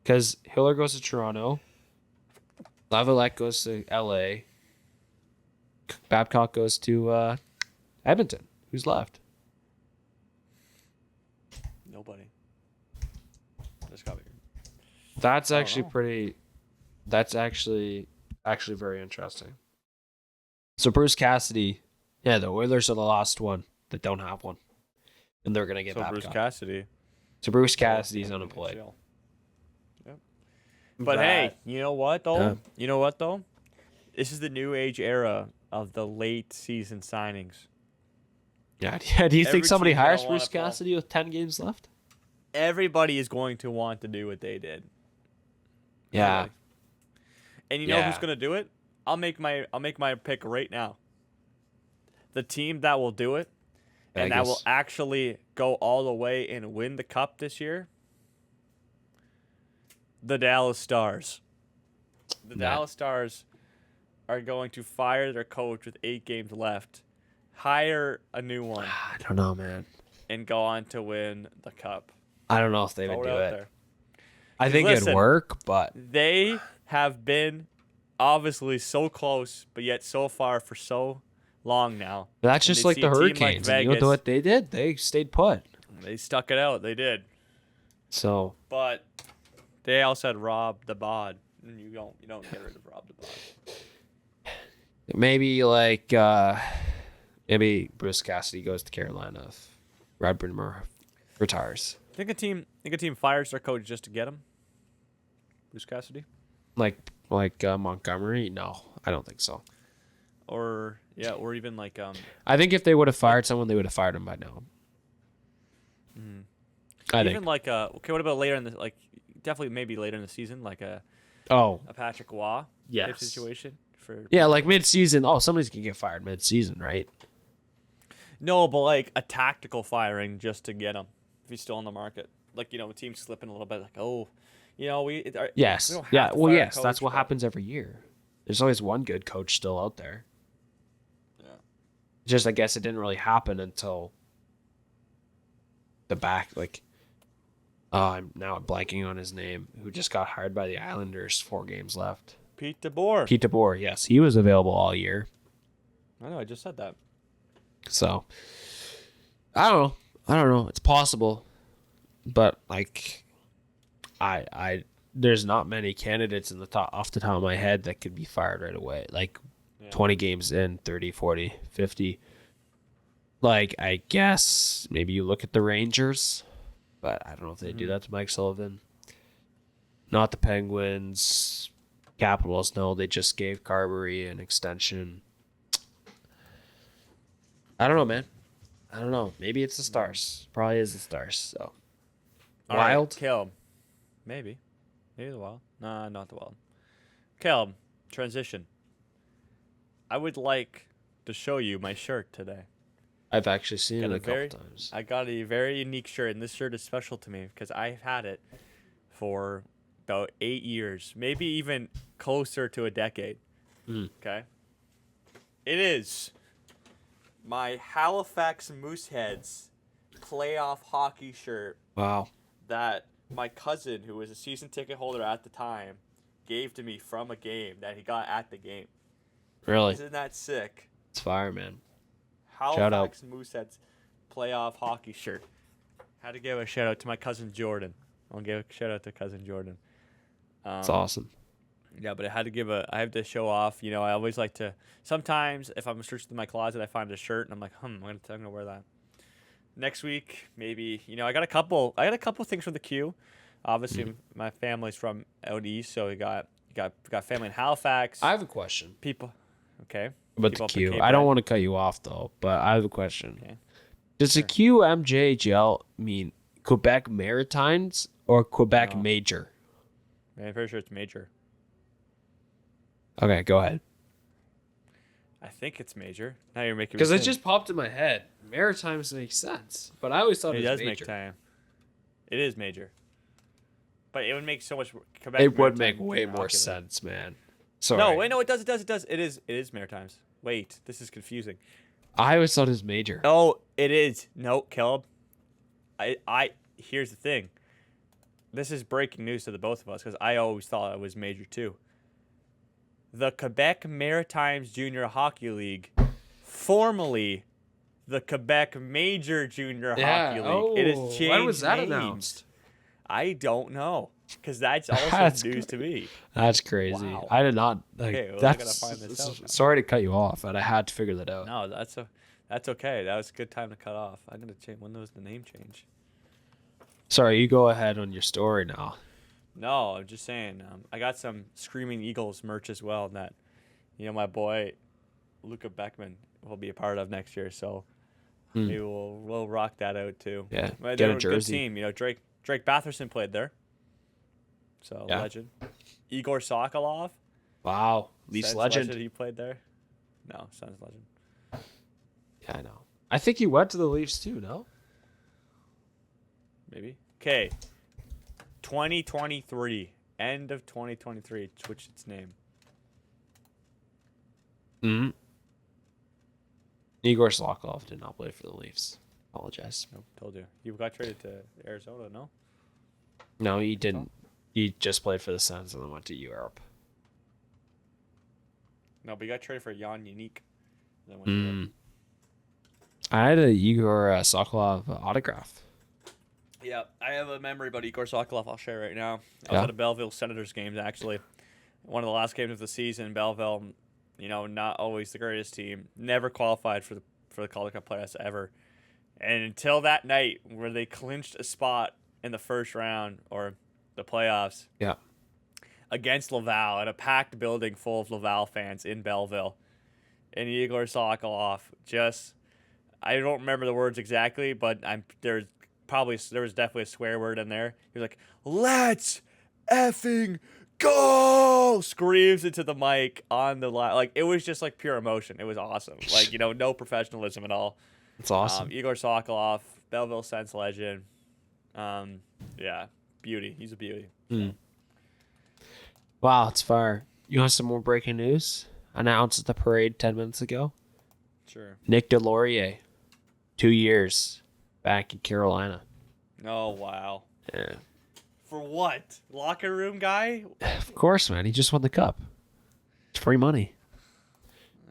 Because Hiller goes to Toronto, Lavalette goes to LA, Babcock goes to Edmonton. Who's left? Nobody. Just got me. That's actually pretty. That's actually very interesting. So Bruce Cassidy, yeah, the Oilers are the last one that don't have one, and they're gonna get Babcock. Bruce Cassidy. So Bruce Cassidy's unemployed. Yep. But hey, you know what though? This is the new age era of the late season signings. Yeah. Do you think somebody team's gonna hires wanna Bruce fall. Cassidy with 10 games left? Everybody is going to want to do what they did. Yeah. And you know who's going to do it? I'll make my pick right now. The team that will do it and that will actually go all the way and win the cup this year, the Dallas Stars. The Dallas Stars are going to fire their coach with 8 games left, hire a new one, I don't know, man. and go on to win the cup. I don't know if they would do it. There. I think it'd work, but They have been obviously so close, but yet so far for so long now. that's When just they like see the a team like Hurricanes. And you Vegas, know what they did? They stayed put. They stuck it out. They did. So But they also had Rob the Bod. And you don't get rid of Rob the Bod. maybe maybe Bruce Cassidy goes to Carolina if Rod Brind'Amour retires. Think a team fires their coach just to get him? Bruce Cassidy? Like Montgomery? No, I don't think so. Or even like I think if they would have fired someone, they would have fired him by now. I even think. like okay, what about later in the definitely maybe later in the season, like a Patrick Waugh type situation for like mid-season. Oh, somebody's gonna get fired mid-season, right? No, but like a tactical firing just to get him if he's still on the market. Like, a team slipping a little bit, like, You know, we Yes. don't have Yeah. to Well, fire a yes. coach, That's what but- happens every year. There's always one good coach still out there. Yeah. Just, I guess it didn't really happen until the back, like, I'm blanking on his name, who just got hired by the Islanders, 4 games left. Pete DeBoer. Pete DeBoer, yes. He was available all year. I know. I just said that. So, I don't know. It's possible. But, like, there's not many candidates off the top of my head that could be fired right away. Like, 20 games in, 30, 40, 50. Like, I guess maybe you look at the Rangers, but I don't know if they do that to Mike Sullivan. Not the Penguins. Capitals, no. They just gave Carberry an extension. I don't know, man. I don't know. Maybe it's the Stars. Probably is the Stars. So, All Wild. right, Caleb. Maybe the Wild. Nah, not the Wild. Caleb, transition. I would like to show you my shirt today. I've actually seen Got it a a couple very- times. I got a very unique shirt, and this shirt is special to me because I've had it for about 8 years, maybe even closer to a decade. Okay? It is my Halifax Mooseheads playoff hockey shirt Wow. that my cousin, who was a season ticket holder at the time, gave to me from a game that he got at the game. Really? Isn't that sick? It's fire, man. Halifax Mooseheads playoff hockey shirt. Had to give a shout out to my cousin Jordan. I'll give a shout out to cousin Jordan. It's awesome. Yeah, but I have to show off. You know, I always like to. Sometimes if I'm searching through my closet, I find a shirt and I'm like, I'm gonna wear that. Next week, maybe. You know, I got a couple things from the Q. Obviously, my family's from out east, so we got family in Halifax. I have a question People, okay. about People the up in Q. Cape I don't Breton. want to cut you off, though, but I have a question. Okay. Does the QMJHL mean Quebec Maritimes or Quebec No. Major? I'm pretty sure it's major. Okay, go ahead. I think it's major. Now you're making me Because it think. just popped in my head. Maritimes makes sense, but I always thought It it was does major. make time. It is major. But it would make so much. Quebec It would make Maritime way Junior more Hockey League. sense, man. Sorry. No, wait, no, it does. It is Maritimes. Wait, this is confusing. I always thought it was major. Oh, it is. No, Caleb. Here's the thing. This is breaking news to the both of us because I always thought it was major too. The Quebec Maritimes Junior Hockey League, formerly the Quebec Major Junior Hockey League. It has changed when was that names. announced? I don't know because that's also That's news to me. That's crazy. Wow. I did not. Like, Okay, well, I that's, gotta find this out now. sorry to cut you off, but I had to figure that out. No, that's okay. That was a good time to cut off. I'm gonna change. When was the name change? Sorry, you go ahead on your story now. No, I'm just saying. I got some Screaming Eagles merch as well that, my boy, Luca Beckman will be a part of next year. So maybe we'll rock that out too. Yeah, But get they a were a jersey. good team. Drake Batherson played there. So Yeah. legend. Igor Sokolov. Wow, Leafs Sens legend. He played there. No, Sens legend. Yeah, I know. I think he went to the Leafs too. No. Maybe. Okay. 2023. End of 2023. Switch its name. Hmm. Igor Sokolov did not play for the Leafs. Apologize. Nope, told you. You got traded to Arizona, no? No, he didn't. He just played for the Sens and then went to Europe. No, but you got traded for Jan Unique. Then went to Europe. I had a Igor Sokolov autograph. Yeah, I have a memory about Igor Sokolov I'll share right now. I was Yeah? at a Belleville Senators games, actually. One of the last games of the season. Belleville, not always the greatest team. Never qualified for the Calder Cup playoffs ever. And until that night where they clinched a spot in the first round or the playoffs Yeah. against Laval in a packed building full of Laval fans in Belleville. And Igor Sokolov I don't remember the words exactly, but there was definitely a swear word in there. He was like, "Let's effing go!" Screams into the mic on the line. Like, it was just like pure emotion. It was awesome. Like, no professionalism at all. It's awesome. Igor Sokolov, Belleville Sens legend. Yeah, beauty. He's a beauty. Wow, it's fire. You want some more breaking news? Announced at the parade 10 minutes ago. Sure. Nick Delorier, 2 years back in Carolina. Oh, wow. Yeah. For what? Locker room guy? Of course, man. He just won the cup. It's free money.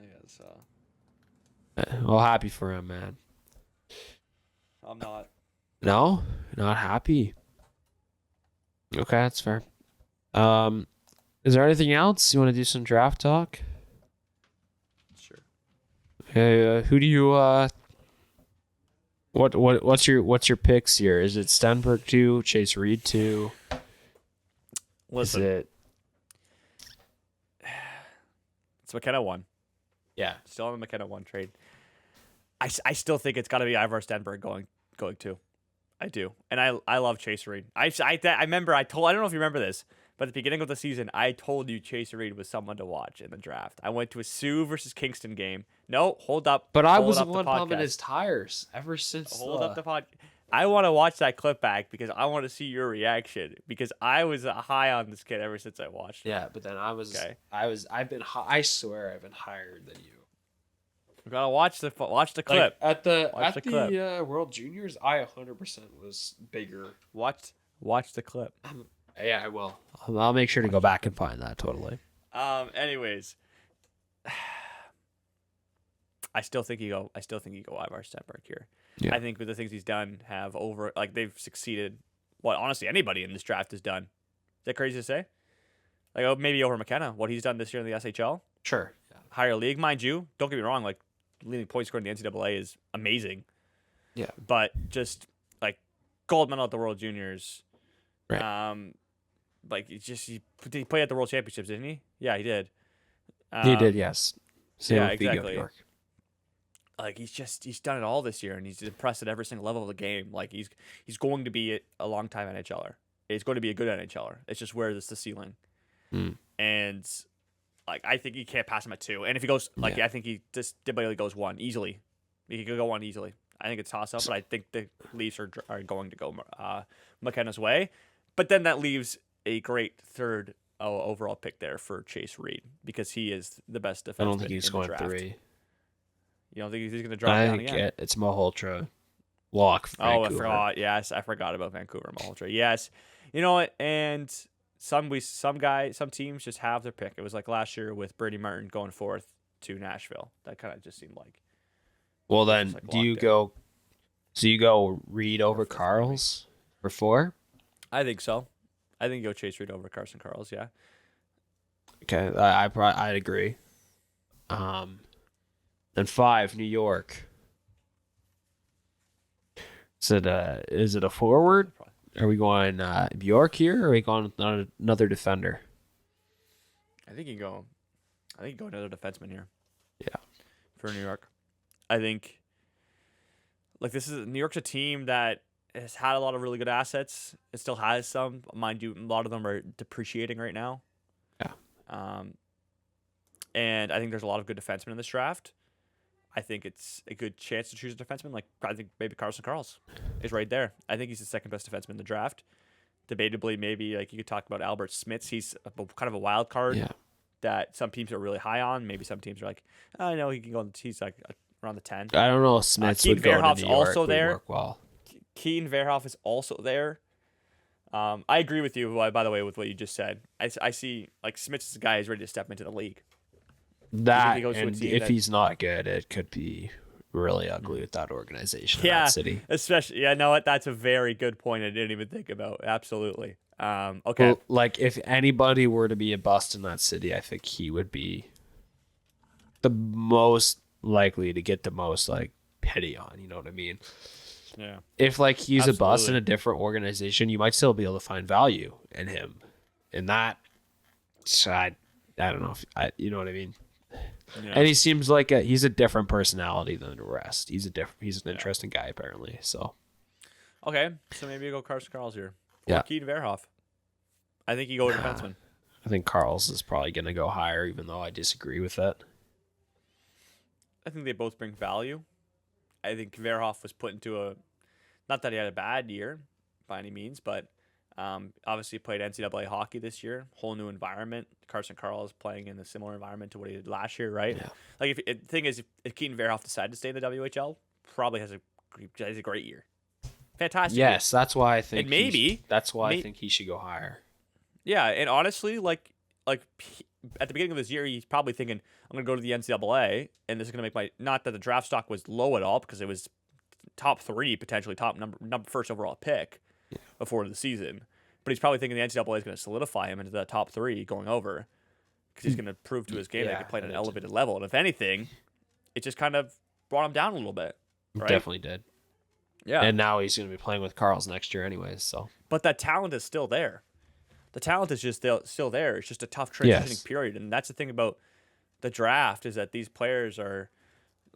I guess Well, happy for him, man. I'm not. No, not happy. Okay, that's fair. Is there anything else you want to do? Some draft talk? Sure. Okay, who do you what's your picks here? Is it Stenberg 2, Chase Reed 2? Listen, Is it? it's McKenna 1. Yeah. Still on the McKenna 1 trade. I still think it's got to be Ivar Stenberg going 2. I do. And I love Chase Reed. I remember I don't know if you remember this, but at the beginning of the season, I told you Chase Reed was someone to watch in the draft. I went to a Sioux versus Kingston game. No, hold up. But I hold was the up one podcast. pumping his tires ever since. Hold up the pod. I want to watch that clip back because I want to see your reaction because I was high on this kid ever since I watched him. Yeah, but then I Okay. I swear I've been higher than you. We gotta watch the clip. Watch the clip. World Juniors, I 100% was bigger. Watch the clip. Yeah, I will. I'll make sure to go back and find that totally. Anyways, I still think you go Ivar Stenberg here. Yeah. I think with the things he's done they've succeeded. What honestly anybody in this draft has done. Is that crazy to say? Like maybe over McKenna, what he's done this year in the SHL, Sure. Yeah. higher league, mind you. Don't get me wrong. Like leading point scorer in the NCAA is amazing. Yeah. But just like gold medal at the World Juniors. Right. Like he played at the World Championships, didn't he? Yeah, he did. He did, yes. Same yeah, with Vigo exactly. New York. Like he's done it all this year, and he's impressed at every single level of the game. Like he's going to be a long time NHLer. He's going to be a good NHLer. It's just where is the ceiling? And like I think you can't pass him at 2. And if he goes I think he just typically goes 1 easily. He could go 1 easily. I think it's toss up, but I think the Leafs are going to go McKenna's way. But then that leaves a great third overall pick there for Chase Reed because he is the best defenseman. I don't think he's in the going draft. 3. You don't think he's going to drop I down think again? it's Malhotra. Walk. Oh, I Vancouver. forgot. Yes, I forgot about Vancouver Malhotra. Yes, you know what? And some teams just have their pick. It was like last year with Brady Martin going 4th to Nashville. That kind of just seemed like. Well, then, like do you locked in. go? So you go Reed over fifth, Carls for 4? I think so. I think you go Chase Reed over Carson Carls. Yeah. Okay, I'd agree. Then 5, New York. Is it a forward? Are we going Bjork here, or are we going with another defender? I think you go another defenseman here. Yeah. For New York, I think. Like New York's a team that has had a lot of really good assets. It still has some, mind you. A lot of them are depreciating right now. Yeah. And I think there's a lot of good defensemen in this draft. I think it's a good chance to choose a defenseman. Like I think maybe Carson Carls is right there. I think he's the second best defenseman in the draft. Debatably, maybe like you could talk about Albert Smits. He's kind of a wild card that some teams are really high on. Maybe some teams are like, I know he can go. He's like around the 10. I don't know if Smits would go to Verhoff's New York. also would there. Work well. Keaton Verhoff is also there. I agree with you, by the way, with what you just said. I see like Smits is a guy who's ready to step into the league. That he goes to a and team if that- he's not good, it could be really ugly with that organization. in Yeah, that city. especially know what? That's a very good point. I didn't even think about. Absolutely. Okay. Well, like if anybody were to be a bust in that city, I think he would be the most likely to get the most like pity on. You know what I mean? Yeah. If like he's a bust in Absolutely. a different organization, you might still be able to find value in him. In that, so I don't know if you know what I mean. Yeah. And he seems like he's a different personality than the rest. He's an interesting guy apparently. So Okay, so maybe you go Carson Carls here. Or Yeah. Keaton Verhoff. I think you go with defenseman. I think Carl's is probably going to go higher, even though I disagree with that. I think they both bring value. I think Verhoff was put into not that he had a bad year by any means, but Obviously played NCAA hockey this year, whole new environment. Carson Carl is playing in a similar environment to what he did last year, right? Yeah. Like the thing is, if Keaton Verhoff decided to stay in the WHL, probably has a great year. Fantastic. Yes, that's why I think. And maybe I think he should go higher. Yeah, and honestly, like at the beginning of this year, he's probably thinking, I'm going to go to the NCAA, and this is going to make my, not that the draft stock was low at all, because it was top 3, potentially top number first overall pick before the season. But he's probably thinking the NCAA is going to solidify him into the top 3 going over, because he's going to prove to his game that he can play at an elevated level. And if anything, it just kind of brought him down a little bit. Right? Definitely did. Yeah. And now he's going to be playing with Carl's next year anyways. So. But that talent is still there. The talent is just still there. It's just a tough transitioning period. And that's the thing about the draft, is that these players are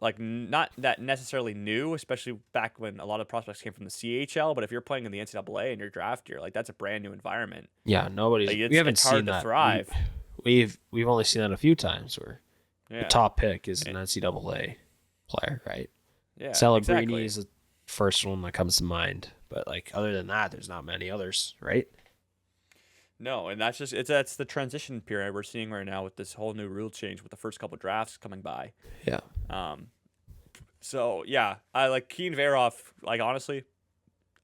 like not that necessarily new, especially back when a lot of prospects came from the CHL. But if you're playing in the NCAA in your draft year, like that's a brand new environment. Yeah, nobody's. Like, we haven't it's hard seen to that. thrive. We've only seen that a few times where the top pick is an NCAA player, right? Yeah, Celebrini exactly. is the first one that comes to mind, but like other than that, there's not many others, right? No, and that's the transition period we're seeing right now with this whole new rule change with the first couple drafts coming by. Yeah. So yeah, I like Keaton Verhoff. Like honestly,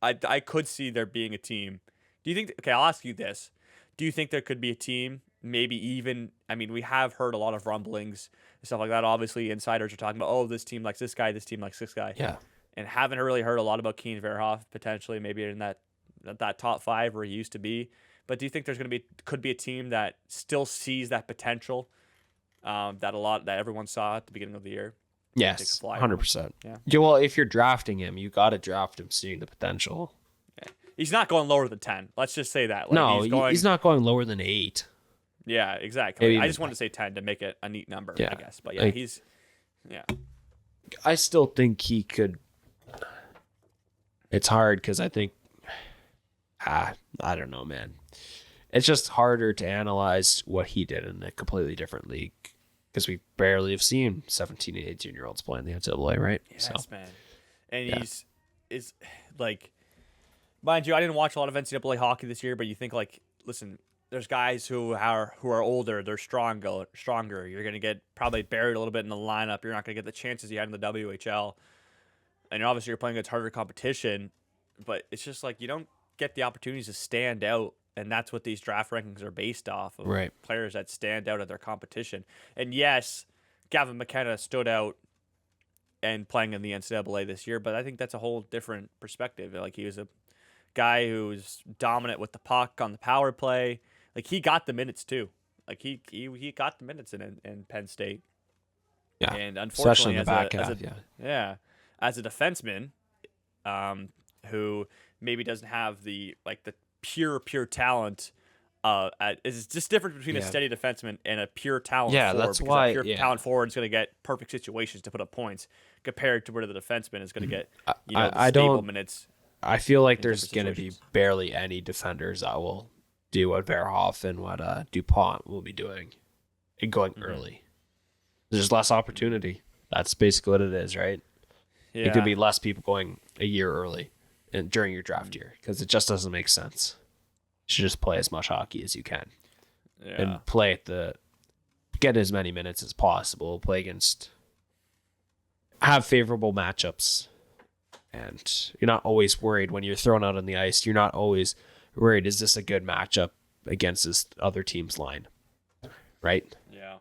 I could see there being a team. Do you think? Okay, I'll ask you this: do you think there could be a team? Maybe even. I mean, we have heard a lot of rumblings and stuff like that. Obviously, insiders are talking about, oh, this team likes this guy, this team likes this guy. Yeah. And haven't really heard a lot about Keaton Verhoff potentially, maybe in that top 5 where he used to be. But do you think could be a team that still sees that potential that everyone saw at the beginning of the year? Yes, 100%. Yeah. Well, if you're drafting him, you got to draft him seeing the potential. Yeah. He's not going lower than 10. Let's just say that. Like, no, he's not going lower than 8. Yeah, exactly. Maybe I just wanted to say 10 to make it a neat number, I guess. But yeah, like, he's. Yeah. I still think he could. It's hard because I think. I don't know, man. It's just harder to analyze what he did in a completely different league because we barely have seen 17 and 18-year-olds playing the NCAA, right? Yes, man. And is like, mind you, I didn't watch a lot of NCAA hockey this year, but you think like, listen, there's guys who are older, they're stronger. You're gonna get probably buried a little bit in the lineup. You're not gonna get the chances you had in the WHL, and obviously you're playing against harder competition. But it's just like you don't get the opportunities to stand out, and that's what these draft rankings are based off of. Right. Players that stand out at their competition. And yes, Gavin McKenna stood out and playing in the NCAA this year, but I think that's a whole different perspective. Like he was a guy who was dominant with the puck on the power play. Like he got the minutes too. Like he got the minutes in Penn State. Yeah. And unfortunately, especially in the back half, as a defenseman, who maybe doesn't have the pure talent. It's just different between a steady defenseman and a pure talent forward. That's why a pure talent forward is going to get perfect situations to put up points compared to where the defenseman is going to get stable minutes. I feel like there's going to be barely any defenders that will do what Verhoff and what DuPont will be doing and going early. There's less opportunity. That's basically what it is, right? Yeah. It could be less people going a year early and during your draft year because it just doesn't make sense. You should just play as much hockey as you can and get as many minutes as possible. Have favorable matchups, and you're not always worried when you're thrown out on the ice. You're not always worried, is this a good matchup against this other team's line, right? Yeah.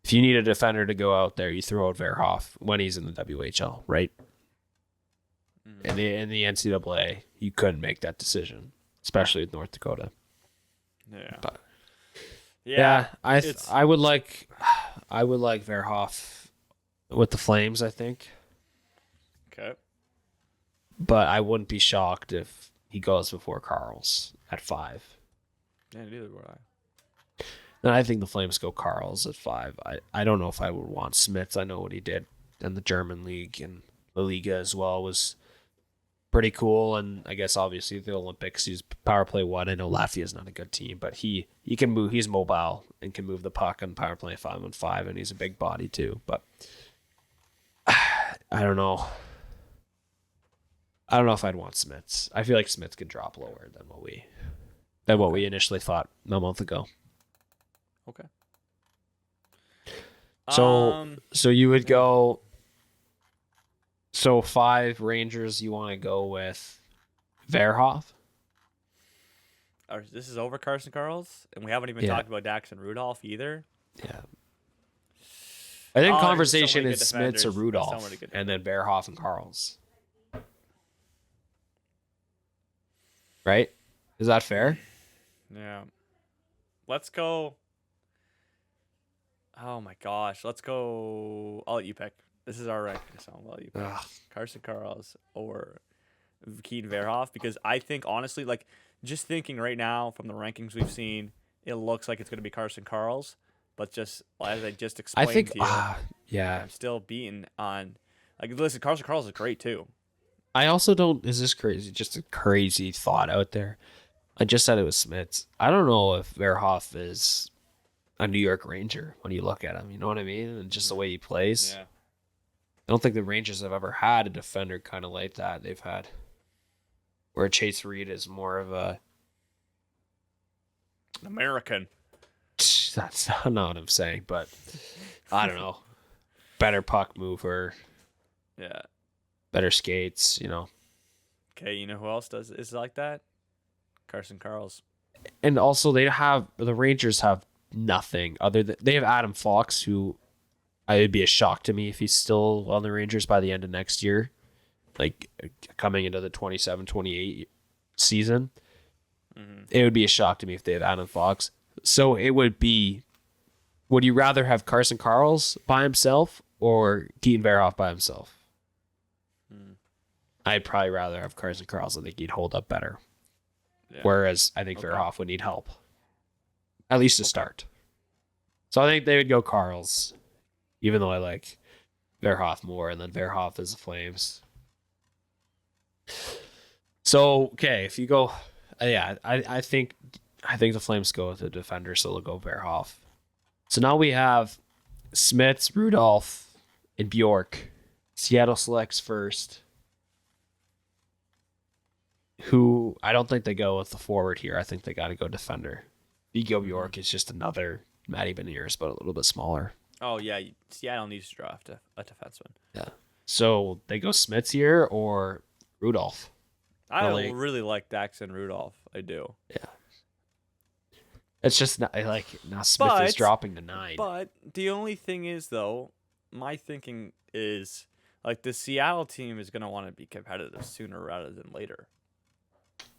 If you need a defender to go out there, you throw out Verhoff when he's in the WHL, right? In the NCAA, you couldn't make that decision, especially with North Dakota. Yeah. But, I would like Verhoff with the Flames, I think. Okay. But I wouldn't be shocked if he goes before Carl's at 5. Yeah, neither would I. And I think the Flames go Carl's at 5. I don't know if I would want Smits. I know what he did in the German league and La Liga as well was pretty cool. And I guess obviously the Olympics, he's power play 1. I know Latvia's not a good team, but he can move. He's mobile and can move the puck on power play 5-on-5, and he's a big body too. But I don't know. I don't know if I'd want Smits. I feel like Smits could drop lower than what we initially thought a month ago. Okay. So you would go. So 5 Rangers. You want to go with Verhoff? This is over Carson Carls, and we haven't even talked about Dax and Rudolph either. Yeah. I think there's conversation so many is good Smits or defenders. Rudolph, So many good and then Verhoff and Carls. Right? Is that fair? Yeah. Let's go. Oh my gosh. Let's go. I'll let you pick. This is our ranking, so I'll let you pick. Ugh. Carson Carls or Keaton Verhoff, because I think, honestly, like, just thinking right now from the rankings we've seen, it looks like it's going to be Carson Carls, but just as I just explained to you, yeah. I'm still beaten on. Like, listen, Carson Carls is great too. I also don't. Is this crazy? Just a crazy thought out there. I just said it was Smits. I don't know if Verhoff is a New York Ranger when you look at him. You know what I mean? And just the way he plays. Yeah. I don't think the Rangers have ever had a defender kind of like that. They've had where Chase Reed is more of a American. That's not what I'm saying, but I don't know. Better puck mover. Yeah. Better skates, you know. Okay, you know who else is like that? Carson Carls. And also the Rangers have nothing other than they have Adam Fox, who it would be a shock to me if he's still on the Rangers by the end of next year. Like coming into the 27-28 season. Mm-hmm. It would be a shock to me if they have Adam Fox. So it would be, would you rather have Carson Carls by himself or Keaton Verhoff by himself? I'd probably rather have Carson Carls. I think he'd hold up better. Yeah. Whereas I think Verhoff would need help. At least to start. So I think they would go Carls, even though I like Verhoff more, and then Verhoff is the Flames. So, okay, if you go... I think the Flames go with the defender, so they'll go Verhoff. So now we have Smits, Rudolph, and Bjork. Seattle selects first. Who I don't think they go with the forward here. I think they got to go defender. Viggo Bjork is just another Matty Beniers, but a little bit smaller. Oh yeah, Seattle needs to draft a defenseman. Yeah. So they go Smits here or Rudolph. I really like Dax and Rudolph. I do. Yeah. It's just not like now Smith is dropping to 9. But the only thing is, though, my thinking is like the Seattle team is going to want to be competitive sooner rather than later.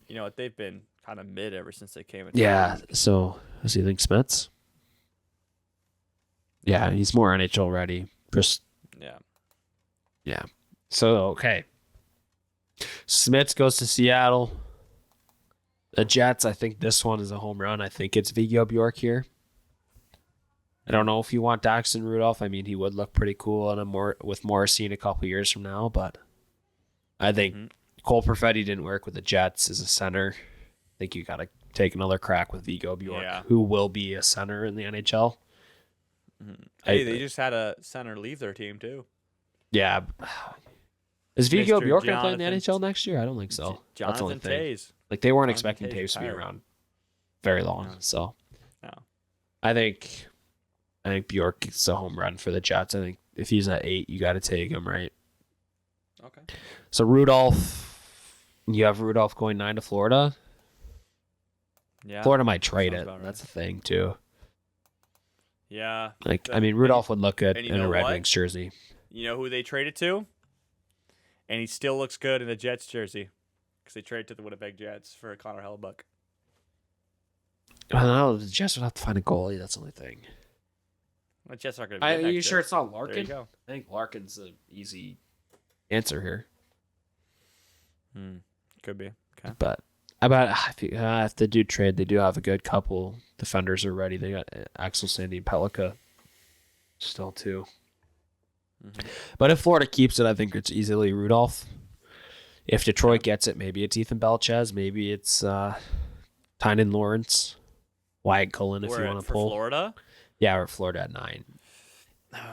You know what? They've been kind of mid ever since they came into the league. So does he think Smits? Yeah, he's more NHL ready. Just yeah. So okay. Smits goes to Seattle. The Jets, I think this one is a home run. I think it's Viggo Bjork here. I don't know if you want Dax and Rudolph. I mean, he would look pretty cool on with Morrissey in a couple years from now, but I think Cole Perfetti didn't work with the Jets as a center. I think you got to take another crack with Viggo Bjork, who will be a center in the NHL. Mm-hmm. Hey, they just had a center leave their team too. Yeah. Is Viggo Bjork going to play in the NHL next year? I don't think so. Jonathan Toews. Like they weren't expecting Toews to be around very long. No. So I think Bjork is a home run for the Jets. I think if he's at 8, you got to take him, right? Okay. So Rudolph, you have Rudolph going 9 to Florida. Yeah. Florida might trade it. Right. That's the thing too. Yeah. Rudolph would look good in a Red Wings jersey. You know who they traded to? And he still looks good in a Jets jersey because they traded to the Winnipeg Jets for Connor Hellebuck. Well, no, the Jets would have to find a goalie. That's the only thing. The Jets aren't going to be. Are you sure it's not Larkin? There you go. I think Larkin's an easy answer here. Could be. Okay. But if they do trade, they do have a good couple defenders already. They got Axel Sandy and Pellica still too. Mm-hmm. But if Florida keeps it, I think it's easily Rudolph. If Detroit gets it, maybe it's Ethan Belchez. Maybe it's Tynan Lawrence. Wyatt Cullen, if you want to pull. Florida? Yeah, or Florida at 9.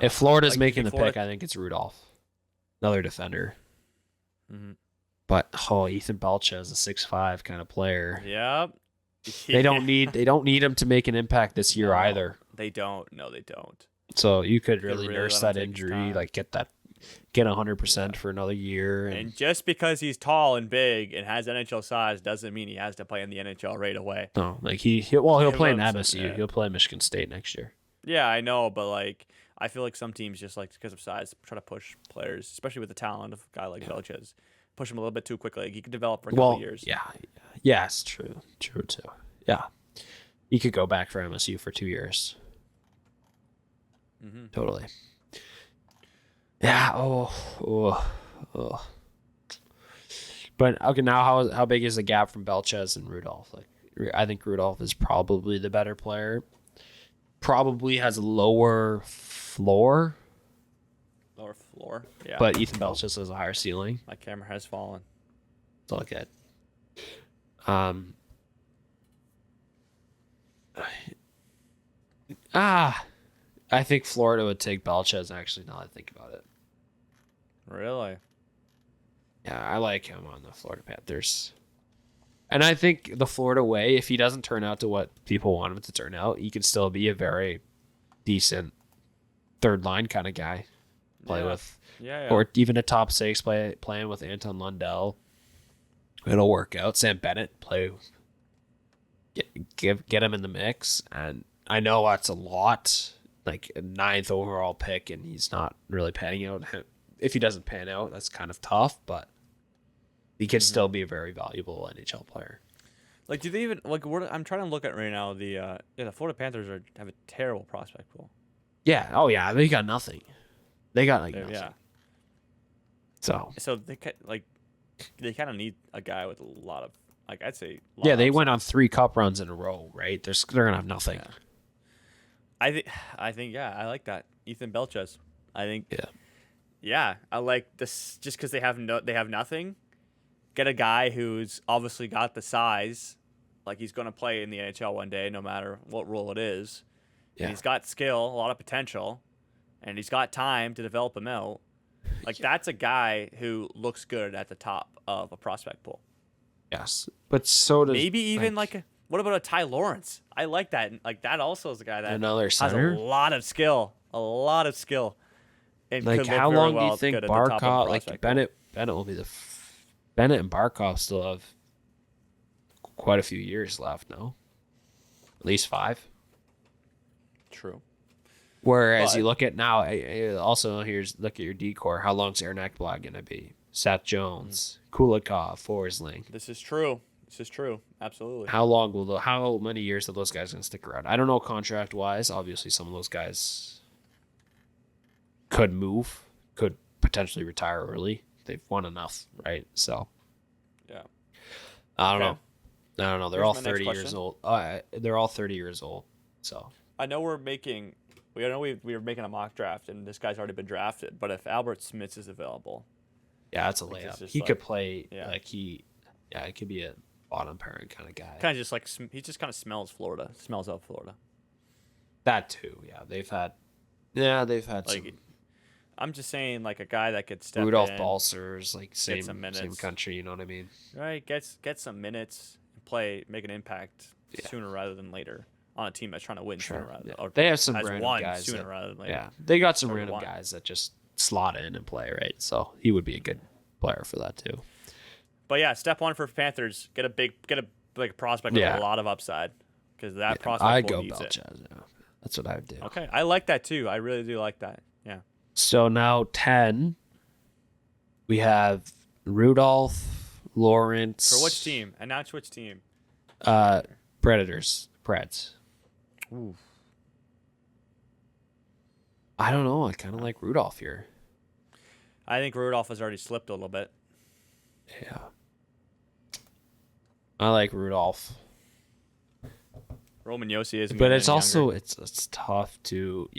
If Florida's making the pick, I think it's Rudolph. Another defender. Mm-hmm. But Ethan Belcha is a 6'5" kind of player. Yep. They don't need him to make an impact this year either. They don't. No, they don't. So you could Really really nurse let him that take his injury, time. like get 100% for another year. And just because he's tall and big and has NHL size doesn't mean he has to play in the NHL right away. No, like he'll play in loves him, MSU. yeah. He'll play Michigan State next year. Yeah, I know, but like I feel like some teams just like because of size try to push players, especially with the talent of a guy like Belchez, push him a little bit too quickly. Like, he could develop for a couple years. Yeah, it's true too. Yeah, he could go back for MSU for 2 years. Mm-hmm. Totally. Yeah. Oh. But okay, now how big is the gap from Belchez and Rudolph? Like, I think Rudolph is probably the better player. Probably has a lower floor. Lower floor. Yeah. But Ethan Belchez has a higher ceiling. My camera has fallen. It's all good. I think Florida would take Belchez, actually, now that I think about it. Really? Yeah, I like him on the Florida Panthers. And I think the Florida way, if he doesn't turn out to what people want him to turn out, he can still be a very decent third line kind of guy. Play with. Yeah. Or even a top six playing with Anton Lundell. It'll work out. Sam Bennett, get him in the mix. And I know that's a lot, like a 9th overall pick, and he's not really panning out. If he doesn't pan out, that's kind of tough, but he could still be a very valuable NHL player. Like, do they even like? I'm trying to look at right now. The Florida Panthers have a terrible prospect pool. Yeah. Oh yeah. They got nothing. They got nothing. Yeah. So they kind of need a guy with a lot of, like, I'd say. They went on 3 cup runs in a row, right? They're gonna have nothing. Yeah. I think I like that. Ethan Belchez. I think. Yeah. Yeah, I like this just because they have nothing. Get a guy who's obviously got the size, like he's going to play in the NHL one day, no matter what role it is. Yeah. And he's got skill, a lot of potential, and he's got time to develop him out. Like, that's a guy who looks good at the top of a prospect pool. Yes, but so does Maybe even what about a Ty Lawrence? I like that. Like, that also is a guy that another has center. a lot of skill, And Like, could look how very long well do you think good at the top of the Barkov? prospect Like pool. Bennett will be Bennett and Barkov still have quite a few years left. No, at least 5. True. Whereas But- you look at now, also look at your decor. How long's Aaron Ekblad gonna be? Seth Jones, Kulikov, Forsling. This is true. Absolutely. How many years are those guys gonna stick around? I don't know contract wise. Obviously, some of those guys could move, could potentially retire early. They've won enough, right? So, Yeah. I don't Okay. know. I don't know. They're Here's all my next 30 years question. old. They're all 30 years old. So, I know we were making a mock draft, and this guy's already been drafted. But if Albert Smits is available, yeah, it's a Like, it's layup. just He like- could play yeah. it could be a bottom pairing kind of guy. kind of just like he just kind of smells out Florida. That too. Yeah, they've had Like, some I'm just saying, like, a guy that could step Rudolph in, Balcers, like some same minutes. country. You know what I mean? right? Get some minutes, make an impact sooner rather than later on a team that's trying to win sooner rather. Yeah. Or They have some has random won guys sooner that- rather than later. Yeah, they got some Or random one. guys that just slot in and play, right? So he would be a good player for that too. But yeah, step one for Panthers: get a prospect with Yeah. a lot of upside, because that prospect I'd pool go needs it. Belchez. Yeah. That's what I would do. Okay, I like that too. I really do like that. Yeah. So now 10, we have Rudolph, Lawrence. For which team? Announce which team. Predators. Preds. Ooh. I don't know. I kind of like Rudolph here. I think Rudolph has already slipped a little bit. Yeah. I like Rudolph. Roman Yossi isn't. But getting it's any also younger. it's tough to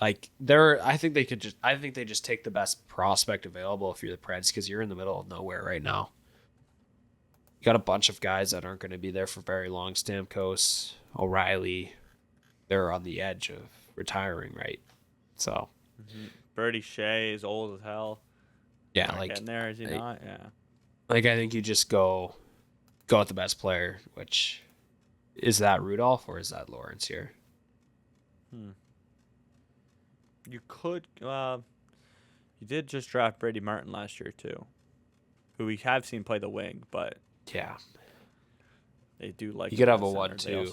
like I think they just take the best prospect available if you're the Preds, because you're in the middle of nowhere right now. You got a bunch of guys that aren't going to be there for very long. Stamkos, O'Reilly, they're on the edge of retiring, right? So Bertie Shea is old as hell. yeah, Not like getting there, is he not? Yeah. Like, I think you just go with the best player, which is that Rudolph or is that Lawrence here? You could. You did just draft Brady Martin last year too, who we have seen play the wing, but Yeah. they do like. You could have a the center.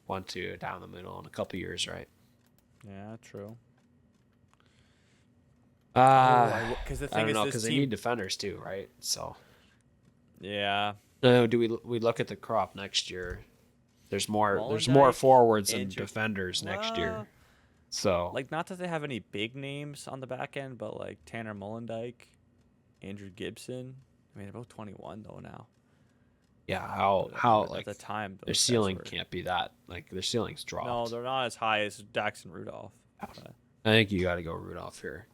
1-2 down the middle in a couple years, right? Yeah, true. Because the I thing don't is, know, this because they team. need defenders too, right? So, Yeah. do we look at the crop next year? There's more Mollendyke, forwards than Andrew- defenders next year. Well, So, Like, not that they have any big names on the back end, but like Tanner Mollendyke, Andrew Gibson. I mean, they're both 21 though now. yeah, how At like the time, their those guys ceiling were- can't be that, like their ceiling's dropped. No, they're not as high as Dax and Rudolph. but- I think you got to go Rudolph here.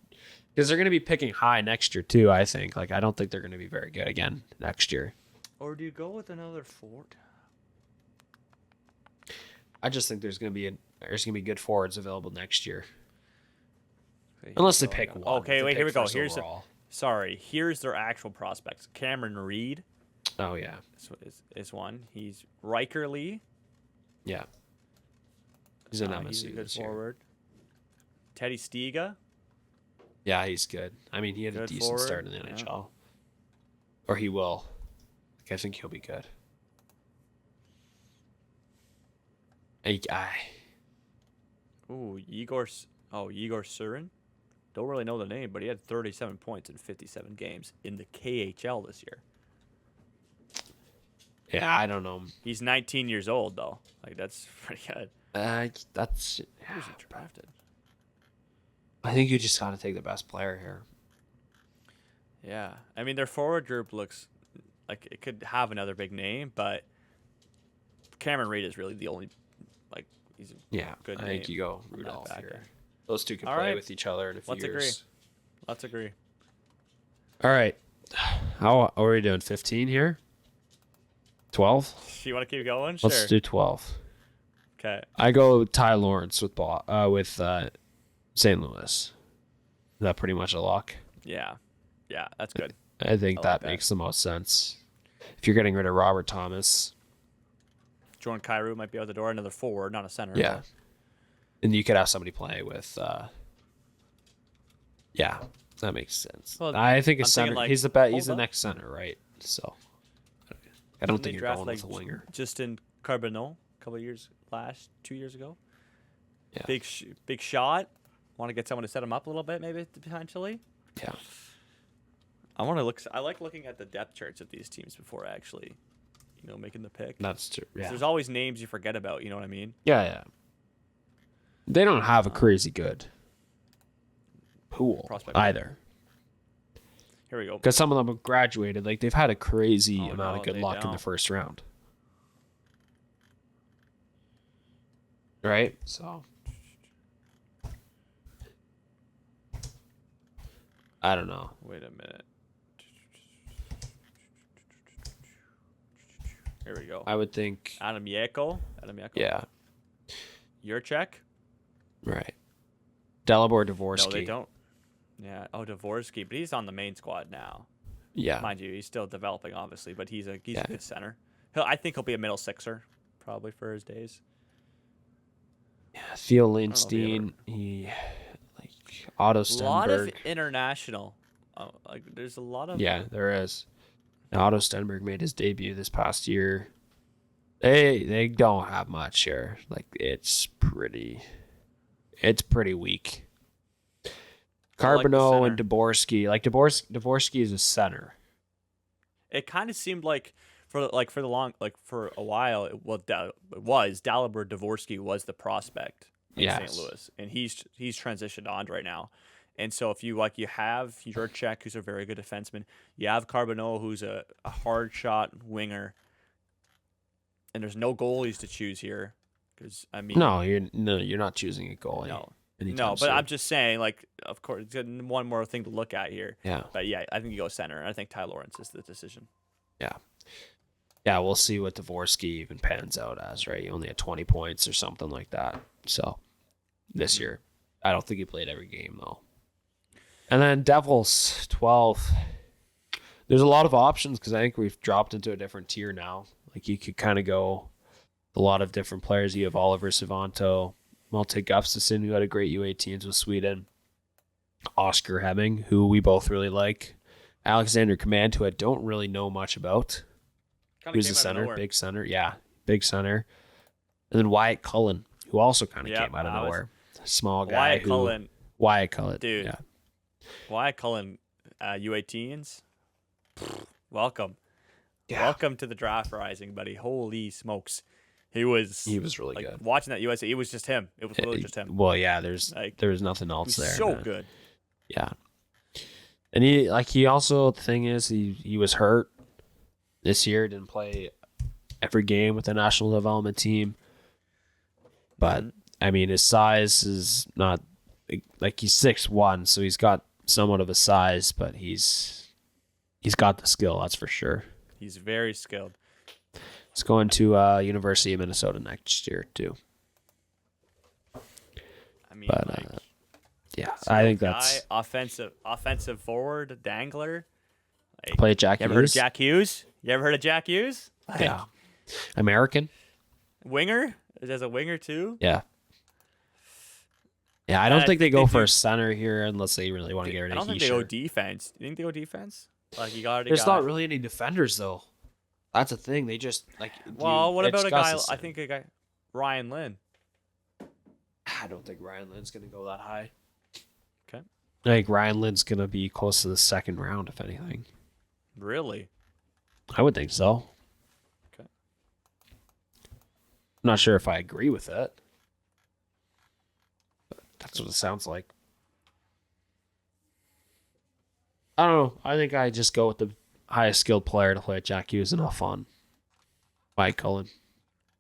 Because they're going to be picking high next year too, I think. Like, I don't think they're going to be very good again next year. Or do you go with another Ford? I just think there's going to be good forwards available next year. Okay, Unless they here we pick go. one. Okay, If they wait, here pick we go. first overall. Here's their actual prospects. Cameron Reed Oh, yeah. is one. He's Riker Lee. Yeah. He's an He's a MSU good this year. forward. Teddy Stiga. Yeah, he's good. I mean, he had a Good decent forward, start in the yeah. NHL. Or he will. Like, I think he'll be good. Ooh, Igor Surin. Don't really know the name, but he had 37 points in 57 games in the KHL this year. Yeah, I don't know. He's 19 years old though. Like, that's pretty good. That's. Who's he drafted? I think you just got to take the best player here. Yeah, I mean their forward group looks like it could have another big name, but Cameron Reed is really the only he's a Yeah, good I name think you go on that Rudolph back here. end. Those two can All play right. with each other in a few Let's years. agree. Let's agree. All right. How are we doing? 15 here? 12? You want to keep going? Let's Sure. do 12. Okay. I go Ty Lawrence with St. Louis. Is that pretty much a lock? Yeah. Yeah, that's good. I think I like that that. makes the most sense. If you're getting rid of Robert Thomas, Jordan Kyrou might be out the door. Another forward, not a center. yeah. but- And you could have somebody play with yeah, that makes sense. Well, I think a I'm center thinking, like, he's the hold up. next center, right? So I don't Didn't they think you're draft, going like, with a winger. Justin Carbonneau a couple of years 2 years ago. Yeah. Big shot. Want to get someone to set him up a little bit, maybe potentially. Yeah. I want to look. I like looking at the depth charts of these teams before actually, making the pick. That's true. 'Cause Yeah. There's always names you forget about. You know what I mean? Yeah. They don't have a crazy good pool Prospect. either. Here we go. Because some of them have graduated. Like, they've had a crazy Oh, amount no, of good they luck in the don't. first round. Right? So I don't know. Wait a minute. Here we go. I would think Adam Yeko. yeah. Yurchek. Right. Dalibor Dvorsky. No, they don't. Yeah. Oh, Dvorsky, but he's on the main squad now. Yeah. Mind you, he's still developing, obviously, but he's a Yeah. good center. I think he'll be a middle sixer, probably for his days. Theo know if he Lindstein, Otto A lot of Stenberg. international. There's a lot of. Yeah, there is. Otto Stenberg made his debut this past year. They don't have much here. Like, it's pretty weak. Carbonneau and center. Dvorsky. Like, Dvorsky is a center. It kind of seemed like for a while it was Dalibor Dvorsky was the prospect in Yes. St. Louis, and he's transitioned on right now. And so if you have Jurček, who's a very good defenseman, you have Carbonneau, who's a hard shot winger, and there's no goalies to choose here, because I mean No, you're not choosing a goalie. no, anytime but soon. I'm just saying, like, of course, it's one more thing to look at here. Yeah. But yeah, I think you go center. I think Ty Lawrence is the decision. Yeah, we'll see what Dvorsky even pans out as, right? He only had 20 points or something like that. So, this year. I don't think he played every game, though. And then Devils, 12. there's a lot of options because I think we've dropped into a different tier now. Like you could kind of go a lot of different players. You have Oliver Savanto, Malte Gustafsson, who had a great U18s with Sweden, Oscar Hemming, who we both really like, Alexander Command, who I don't really know much about. Who's a center, big center. Yeah, big center. And then Wyatt Cullen, who also kind of came out of nowhere. Small guy. Wyatt Cullen. Dude. Yeah. Wyatt Cullen, U18s. Welcome. Yeah. Welcome to the draft rising, buddy. Holy smokes. He was really good. Watching that USA, it was just him. It was literally just him. Well, yeah, there's nothing else there. So good. Yeah. And he also, the thing is, he was hurt this year, didn't play every game with the national development team. But I mean, his size is not like he's 6'1", so he's got somewhat of a size, but he's got the skill, that's for sure. He's very skilled. He's going to University of Minnesota next year too. I mean, yeah, I think that's offensive forward dangler. Play Jack Hughes. You ever heard of Jack Hughes? You ever heard of Jack Hughes? Yeah. American. Winger? There's a winger too? Yeah. Yeah, I don't think they go for a center here unless they really want to get rid of Heischer. I don't think they go defense. Do you think they go defense? Like There's not really any defenders though. That's the thing. They just Well, what about a guy? I think a guy, Ryan Lynn. I don't think Ryan Lynn's gonna go that high. Okay. I think Ryan Lynn's gonna be close to the second round, if anything. Really? I would think so. Okay. I'm not sure if I agree with it. But that's what it sounds like. I don't know. I think I just go with the highest skilled player to play at Jack Hughes and have fun. Wyatt Cullen.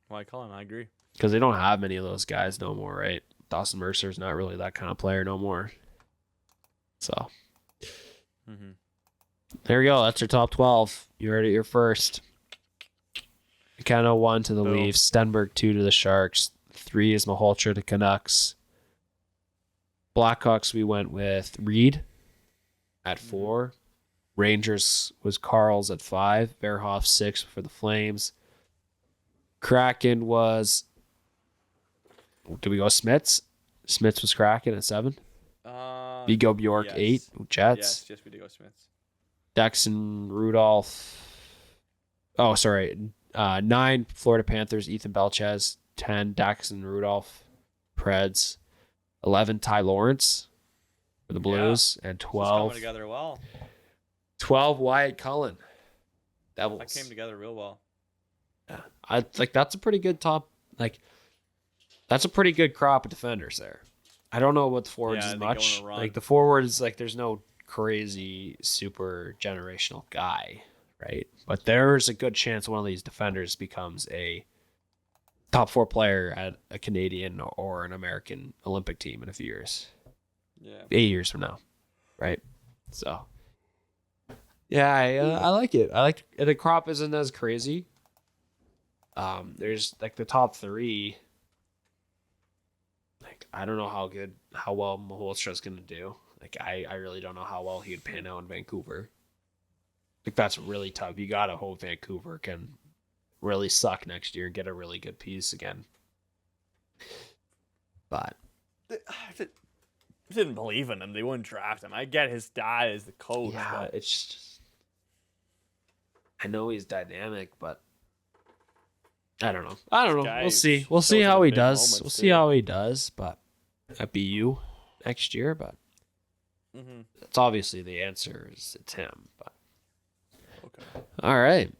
I agree. Because they don't have many of those guys no more, right? Dawson Mercer's not really that kind of player no more. So, There you go. That's your top 12. You heard it here first. McKenna 1 to the Leafs. Stenberg 2 to the Sharks. 3 is Maholtra to Canucks. Blackhawks, we went with Reed at 4. Rangers was Carls at 5. Verhoff 6 for the Flames. Kraken was... Did we go Smits? Smits was Kraken at 7. We go Bjork 8. Jets. Yes, we did go Smits. Daxon Rudolph. Oh, sorry. 9 Florida Panthers. Ethan Belchez. 10 Daxon Rudolph. Preds. 11 Ty Lawrence for the Blues. And 12. Coming together well. 12 Wyatt Cullen. Devils. That came together real well. Yeah. I like that's a pretty good top. That's a pretty good crop of defenders there. I don't know about the forwards as much. Like the forwards, there's no crazy super generational guy, right? But there's a good chance one of these defenders becomes a top 4 player at a Canadian or an American Olympic team in a few years. Yeah. 8 years from now, right? So, yeah, I like it. I like the crop isn't as crazy. There's the top 3. I don't know how well Maholstra's gonna do. I really don't know how well he'd pan out in Vancouver. That's really tough. You gotta hope Vancouver can really suck next year and get a really good piece again. But I didn't believe in him. They wouldn't draft him. I get his dad is the coach. Yeah, but it's just I know he's dynamic, but I don't know. We'll see. We'll see how he does. We'll see how he does. But at BU next year. But it's obviously the answer is it's him. But okay. All right.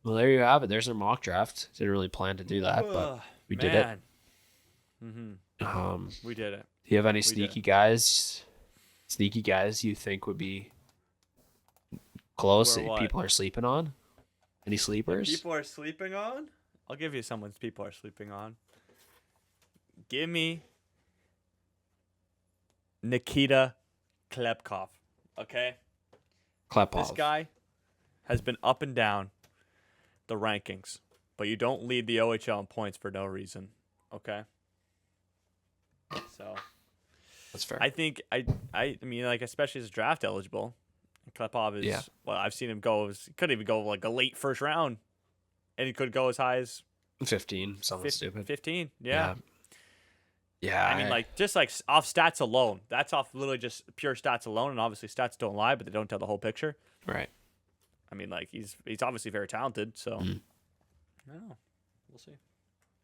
Well, there you have it. There's our mock draft. Didn't really plan to do that, but we did it. We did it. Do you have any sneaky guys? Sneaky guys you think would be close that people are sleeping on? Any sleepers? People are sleeping on? I'll give you someone people are sleeping on. Give me Nikita Klepkov. Okay? Klepkov. This guy has been up and down the rankings, but you don't lead the OHL in points for no reason. Okay? So that's fair. I think I mean, especially as draft eligible, Klepov is well. I've seen him go. He could even go like a late first round, and he could go as high as 15. Something stupid. 15. Yeah. Yeah. I mean, like just like off stats alone. That's off literally just pure stats alone, and obviously stats don't lie, but they don't tell the whole picture. Right. I mean, like he's obviously very talented. So, I don't know. We'll see.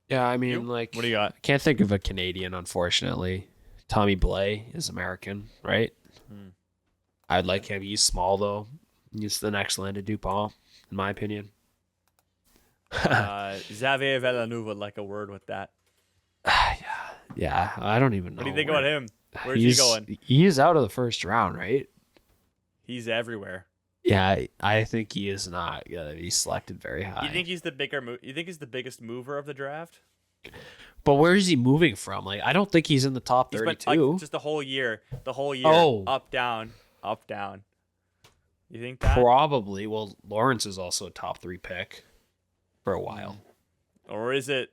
Yeah, I mean, like, what do you got? I can't think of a Canadian, unfortunately. Tommy Blais is American, right? I'd like him. He's small, though. He's the next Landon Dupont, in my opinion. Xavier Villeneuve would like a word with that. Yeah, I don't even know. What do you think about him? Where's he going? He's out of the first round, right? He's everywhere. Yeah, I think he is not gonna be selected very high. You think he's you think he's the biggest mover of the draft? But where is he moving from? Like, I don't think he's in the top 32. Like, just the whole year. Oh. Up, down, up, down. You think that? Probably. Well, Lawrence is also a top 3 pick for a while. Or is it?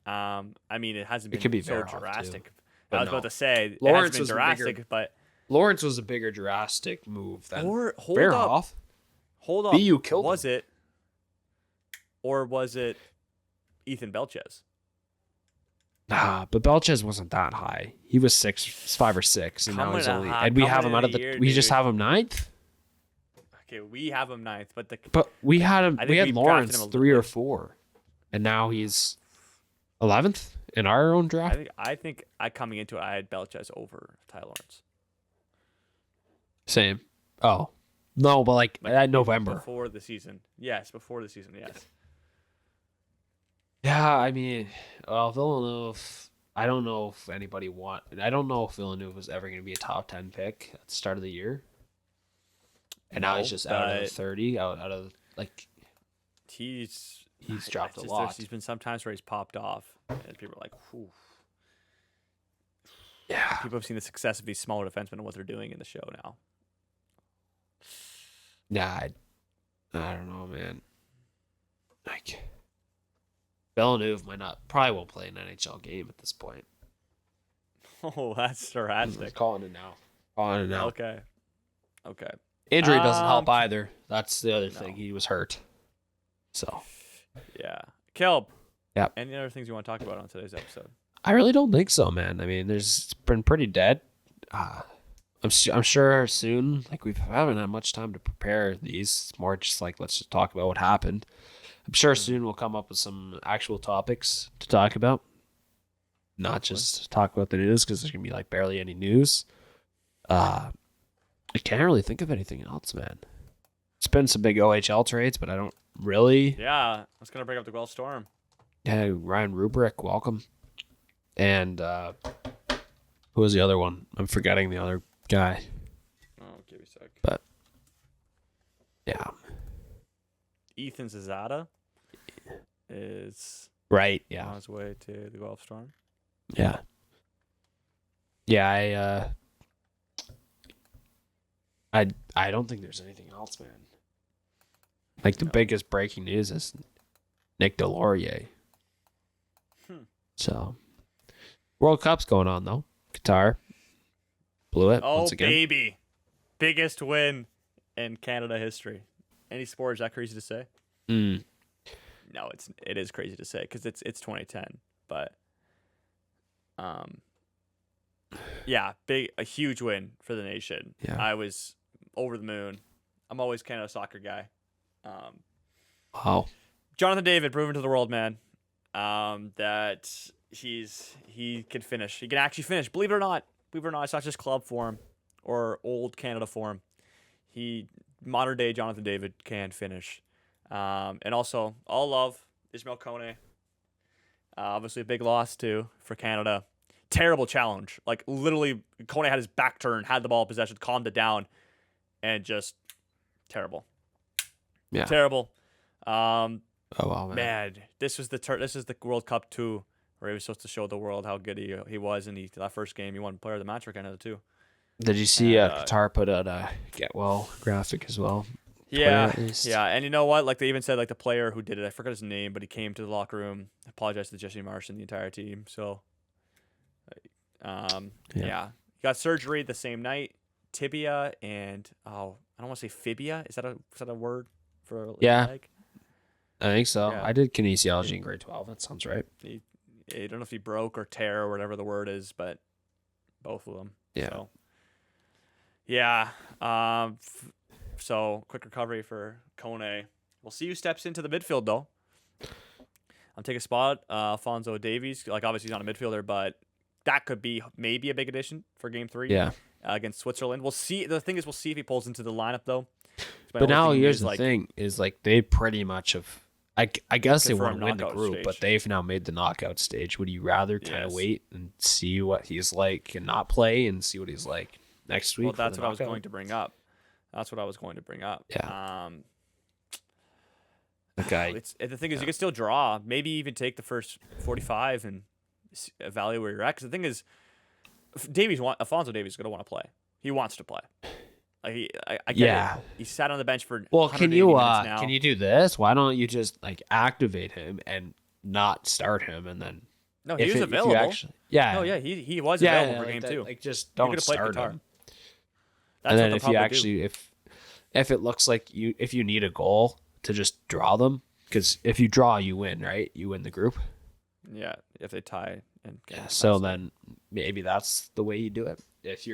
I mean, it hasn't been could be so Verhoff, drastic. too. I was about to say Lawrence it hasn't been drastic, but Lawrence was a bigger drastic move than hold Verhoff. up. Hold up. BU killed was him. it? Or was it Ethan Belchez? Nah, but Belchez wasn't that high. He was 5 or 6, and now he's only. And we have him out of the. Year, we dude. just have him 9th. Okay, we have him 9th, but we had him. We had we Lawrence drafted him 3 or 4, and now he's 11th in our own draft. I think coming into it, I had Belchez over Ty Lawrence. Same. Oh no, but like November before the season. Yes, before the season. Yes. Yeah, I mean, well, Villeneuve. I don't know if Villeneuve was ever going to be a top 10 pick at the start of the year. And now he's just out of the 30, out of like. He's dropped a lot. He's been sometimes where he's popped off, and people are like, "Whew." Yeah. People have seen the success of these smaller defensemen and what they're doing in the show now. Nah, I don't know, man. Like, Villeneuve probably won't play an NHL game at this point. Oh, that's drastic. Calling it now. Okay. Injury doesn't help either. That's the other thing. He was hurt. So. Yeah. Kelb. Yep. Any other things you want to talk about on today's episode? I really don't think so, man. I mean, it's been pretty dead. I'm sure soon, like, we haven't had much time to prepare these. It's more just like, let's just talk about what happened. I'm sure soon we'll come up with some actual topics to talk about. Not just talk about the news, because there's going to be like barely any news. I can't really think of anything else, man. It's been some big OHL trades, but I don't really. Yeah, I was going to bring up the Guelph Storm. Yeah, Ryan Rubrick, welcome. And who was the other one? I'm forgetting the other guy. Oh, give me a sec. But, yeah. Ethan Zazada is right. on Yeah. his way to the Guelph Storm. Yeah. Yeah. I don't think there's anything else, man. Like, the biggest breaking news is Nick Delorier. So, World Cup's going on though. Qatar blew it once again. Baby, biggest win in Canada history. Any sport, is that crazy to say? No, it is crazy to say because it's 2010, but yeah, a huge win for the nation. Yeah. I was over the moon. I'm always Canada soccer guy. Wow. Jonathan David proven to the world, man, that he can finish. He can actually finish. Believe it or not, it's not just club form or old Canada form. Modern day Jonathan David can finish. And also, all love, Ismail Kone. Obviously a big loss too for Canada. Terrible challenge. Like, literally, Kone had his back turned, had the ball in possession, calmed it down, and just terrible. Yeah. Terrible. Oh wow, man. This was the World Cup 2, where he was supposed to show the world how good he was, and that first game he won Player of the Match for Canada too. Did you see Qatar put out a get well graphic as well? Yeah, and you know what? Like, they even said, like, the player who did it, I forgot his name, but he came to the locker room, apologized to Jesse Marsh and the entire team. So, yeah. He got surgery the same night, tibia, and I don't want to say fibia. Is that a word for a Yeah. leg? I think so. Yeah. I did kinesiology in grade 12. That sounds right. I don't know if he broke or tear or whatever the word is, but both of them. Yeah. So, yeah. So quick recovery for Kone. We'll see who steps into the midfield though. I'll take a spot. Alphonso Davies. Like obviously he's not a midfielder, but that could be maybe a big addition for Game 3. Yeah. Against Switzerland. We'll see. The thing is, we'll see if he pulls into the lineup though. But now here's the thing: is like they pretty much have. I guess they want confirmed to win the knockout group, stage. but they've now made the knockout stage. Would you rather kind of Yes. wait and see what he's like and not play and see what he's like next week? Well, that's for what the I was knockout? going to bring up. Yeah. Um, Okay. the thing is, you can still draw. Maybe even take the first 45 and evaluate where you're at. Because the thing is, Alphonso Davies is going to want to play. He wants to play. Like I get Yeah. it. He sat on the bench for Well, 180 minutes now. can you do this? Why don't you just like activate him and not start him and then? No, he if was it- if you available. actually- yeah. No, yeah, he was Yeah, available for like game that- 2. Like just He don't could've played start Qatar. him. That's And then what they'll if you probably actually do. if it looks like if you need a goal to just draw them, because if you draw you win, right? You win the group. Yeah, if they tie and get Yeah. past So it. then maybe that's the way you do it. If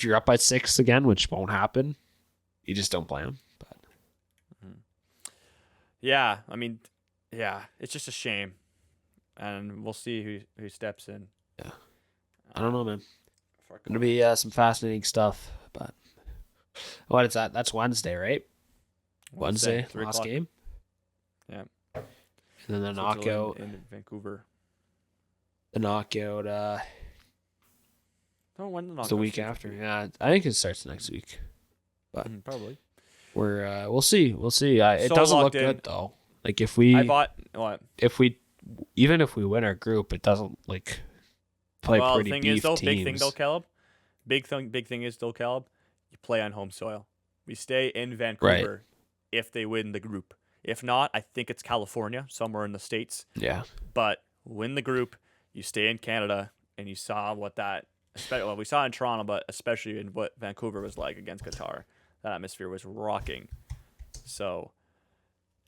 you're up by 6 again, which won't happen, you just don't play them. But Yeah, I mean, yeah, it's just a shame, and we'll see who steps in. I don't know, man. For Gonna be some fascinating stuff. But what is that? That's Wednesday, right? Wednesday, 3 last o'clock. game. Yeah. And then the Switzerland knockout. in Vancouver. The knockout. Oh, when the It's knockout? the week after. Yeah, I think it starts next week. Probably. We'll see. We'll see. It So doesn't look locked in. good though. Like if we I bought what? even if we win our group, it doesn't like play Well, the pretty thing beef is though, teams. big thing though, Caleb. Big thing is though, Caleb. You play on home soil. We stay in Vancouver if they win the group. If not, I think it's California, somewhere in the States. Yeah. But win the group, you stay in Canada, and you saw what that. Well, we saw in Toronto, but especially in what Vancouver was like against Qatar. That atmosphere was rocking. So,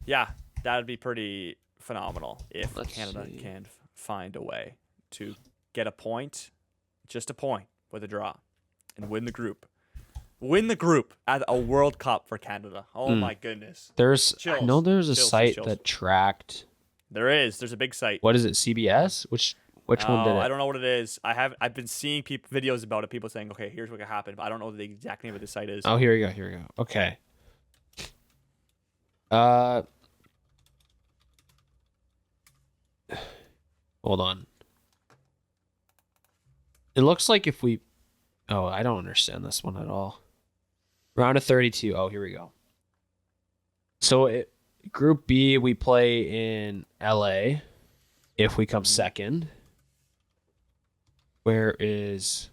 yeah, that would be pretty phenomenal if Let's Canada see. can find a way to get a point, just a point with a draw, and win the group. Win the group at a World Cup for Canada. Oh my goodness. I know there's a Chills, site chills. that tracked There's a big site. what is it, CBS? Which one did it? I don't know what it is. I've been seeing videos about it. People saying, "Okay, here's what could happen," but I don't know what the exact name of the site is. Oh, here we go. Okay. Hold on. It looks like if we Oh, I don't understand this one at all. Round of 32. Oh, here we go. So Group B, we play in LA if we come second. Where is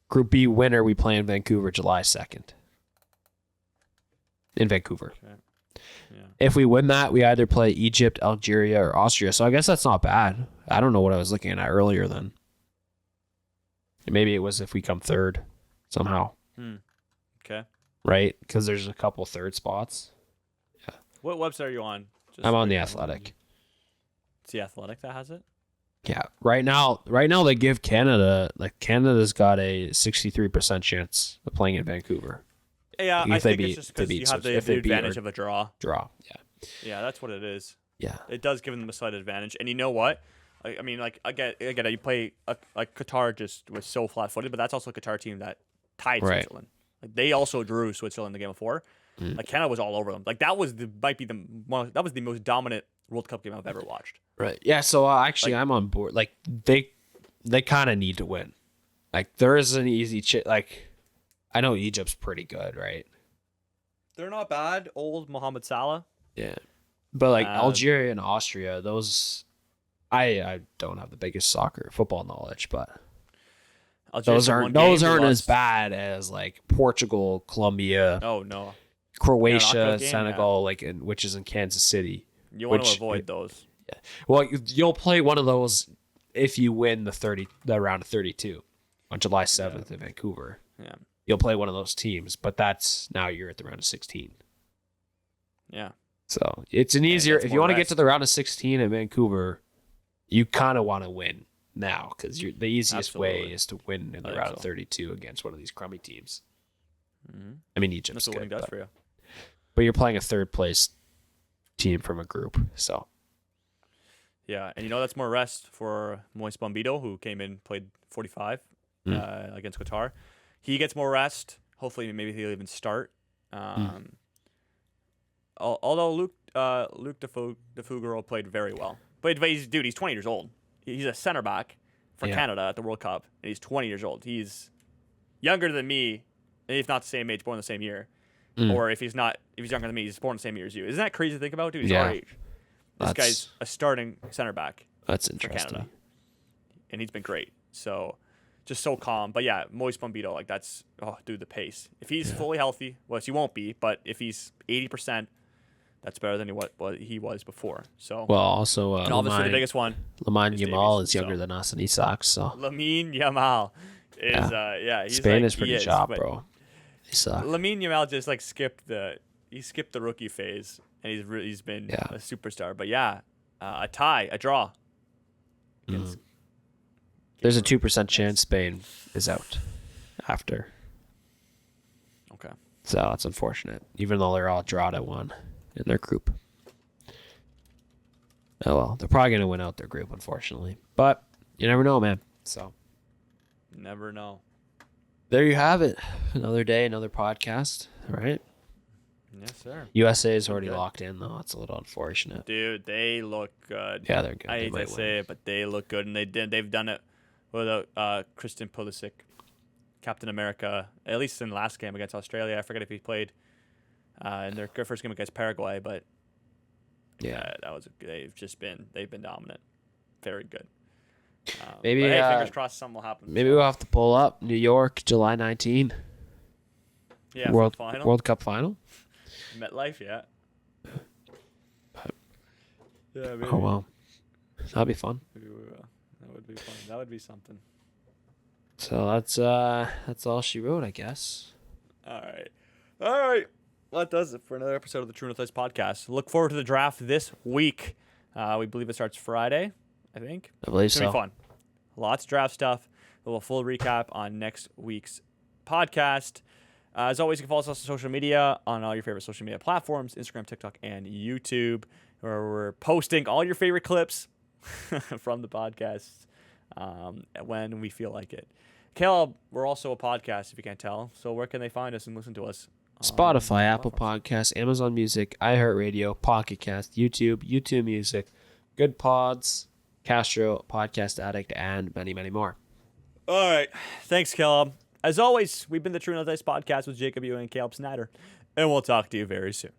Group B winner? We play in Vancouver July 2nd. In Vancouver. Okay. Yeah. If we win that, we either play Egypt, Algeria, or Austria. So I guess that's not bad. I don't know what I was looking at earlier then. Maybe it was if we come third somehow. Okay. Right? Because there's a couple third spots. What website are you on? Just I'm on The right now. Athletic. It's The Athletic that has it. Yeah. Right now they give Canada, like Canada's got a 63% chance of playing in Vancouver. Yeah, If I they think beat- it's just if they because you beat have the if they beat advantage or- of a draw. Draw. Yeah. Yeah, that's what it is. Yeah. It does give them a slight advantage. And you know what? I mean, like, I get it. You play like Qatar just was so flat-footed, but that's also a Qatar team that tied Right. Switzerland. Like they also drew Switzerland in the game before. Like Canada was all over them. Like that was the most dominant World Cup game I've ever watched. Right. Yeah. So actually, I'm on board. Like they kind of need to win. Like there is an easy like I know Egypt's pretty good, right? They're not bad. Old Mohamed Salah. Yeah. But like Algeria and Austria, those I don't have the biggest football knowledge, but Algeria's those won aren't games, they as lost- bad as like Portugal, Colombia, Oh no, Croatia, knockout game, Senegal, which is in Kansas City. you want to Which- avoid those. Well, you'll play one of those if you win the round of 32 on July 7th in Vancouver. Yeah. you'll play one of those teams. But that's now you're at the round of 16. Yeah. So it's an easier. If you want to get to the round of 16 in Vancouver, you kind of want to win now because the easiest way is to win in the round of 32 against one of these crummy teams. Mm-hmm. I mean, Egypt's That's what good, winning does for you. but you're playing a third place team from a group. So Yeah, and that's more rest for Moise Bombito, who came in, played 45 against Qatar. He gets more rest. Hopefully, maybe he'll even start. Although Luke DeFugaro played very well. But he's 20 years old. He's a center back for Canada at the World Cup, and he's 20 years old. He's younger than me, if not the same age, born the same year. Or if he's younger than me, he's born the same year as you. Isn't that crazy to think about, dude? He's our age. This guy's a starting center back. That's for interesting. Canada, and he's been great. So, just so calm. But yeah, Moise Bombito, the pace. If he's fully healthy, he won't be, but if he's 80%, that's better than what he was before. So, well, also, and obviously the biggest one, Lamine Yamal is younger than us, and he sucks. So Lamine Yamal is, he's Spain is pretty sharp, bro. He sucks. Lamine Yamal just skipped the rookie phase, and he's been a superstar. But a draw. There's a 2% chance Spain is out after. Okay. So that's unfortunate, even though they're all drawed at 1 in their group. Oh well, they're probably gonna win out their group, unfortunately. But you never know, man. So never know. There you have it. Another day, another podcast. All right. Yes, sir. USA is already locked in, though. It's a little unfortunate. Dude, they look good. Yeah, they're good. I hate to say it, but they look good, and they've done it without Christian Pulisic, Captain America. At least in the last game against Australia, I forget if he played in their first game against Paraguay, but they've been dominant, very good. Maybe fingers crossed something will happen. Maybe we'll have to pull up New York, July 19. Yeah, World Cup final. MetLife, yeah. Yeah, maybe. Oh well, that'd be fun. Maybe we will. That would be fun. That would be something. So that's all she wrote, I guess. All right. Well, that does it for another episode of the True North Ice podcast. Look forward to the draft this week. We believe it starts Friday, I think. I believe it's gonna be fun. Lots of draft stuff. We'll have a full recap on next week's podcast. As always, you can follow us on social media on all your favorite social media platforms, Instagram, TikTok, and YouTube, where we're posting all your favorite clips from the podcast when we feel like it. Caleb, we're also a podcast, if you can't tell. So where can they find us and listen to us? Spotify, Apple Podcasts, Amazon Music, iHeartRadio, Pocket Cast, YouTube Music, Good Pods, Castro, Podcast Addict, and many, many more. All right. Thanks, Caleb. As always, we've been the True North Ice podcast with Jacob Ewing and Caleb Snyder, and we'll talk to you very soon.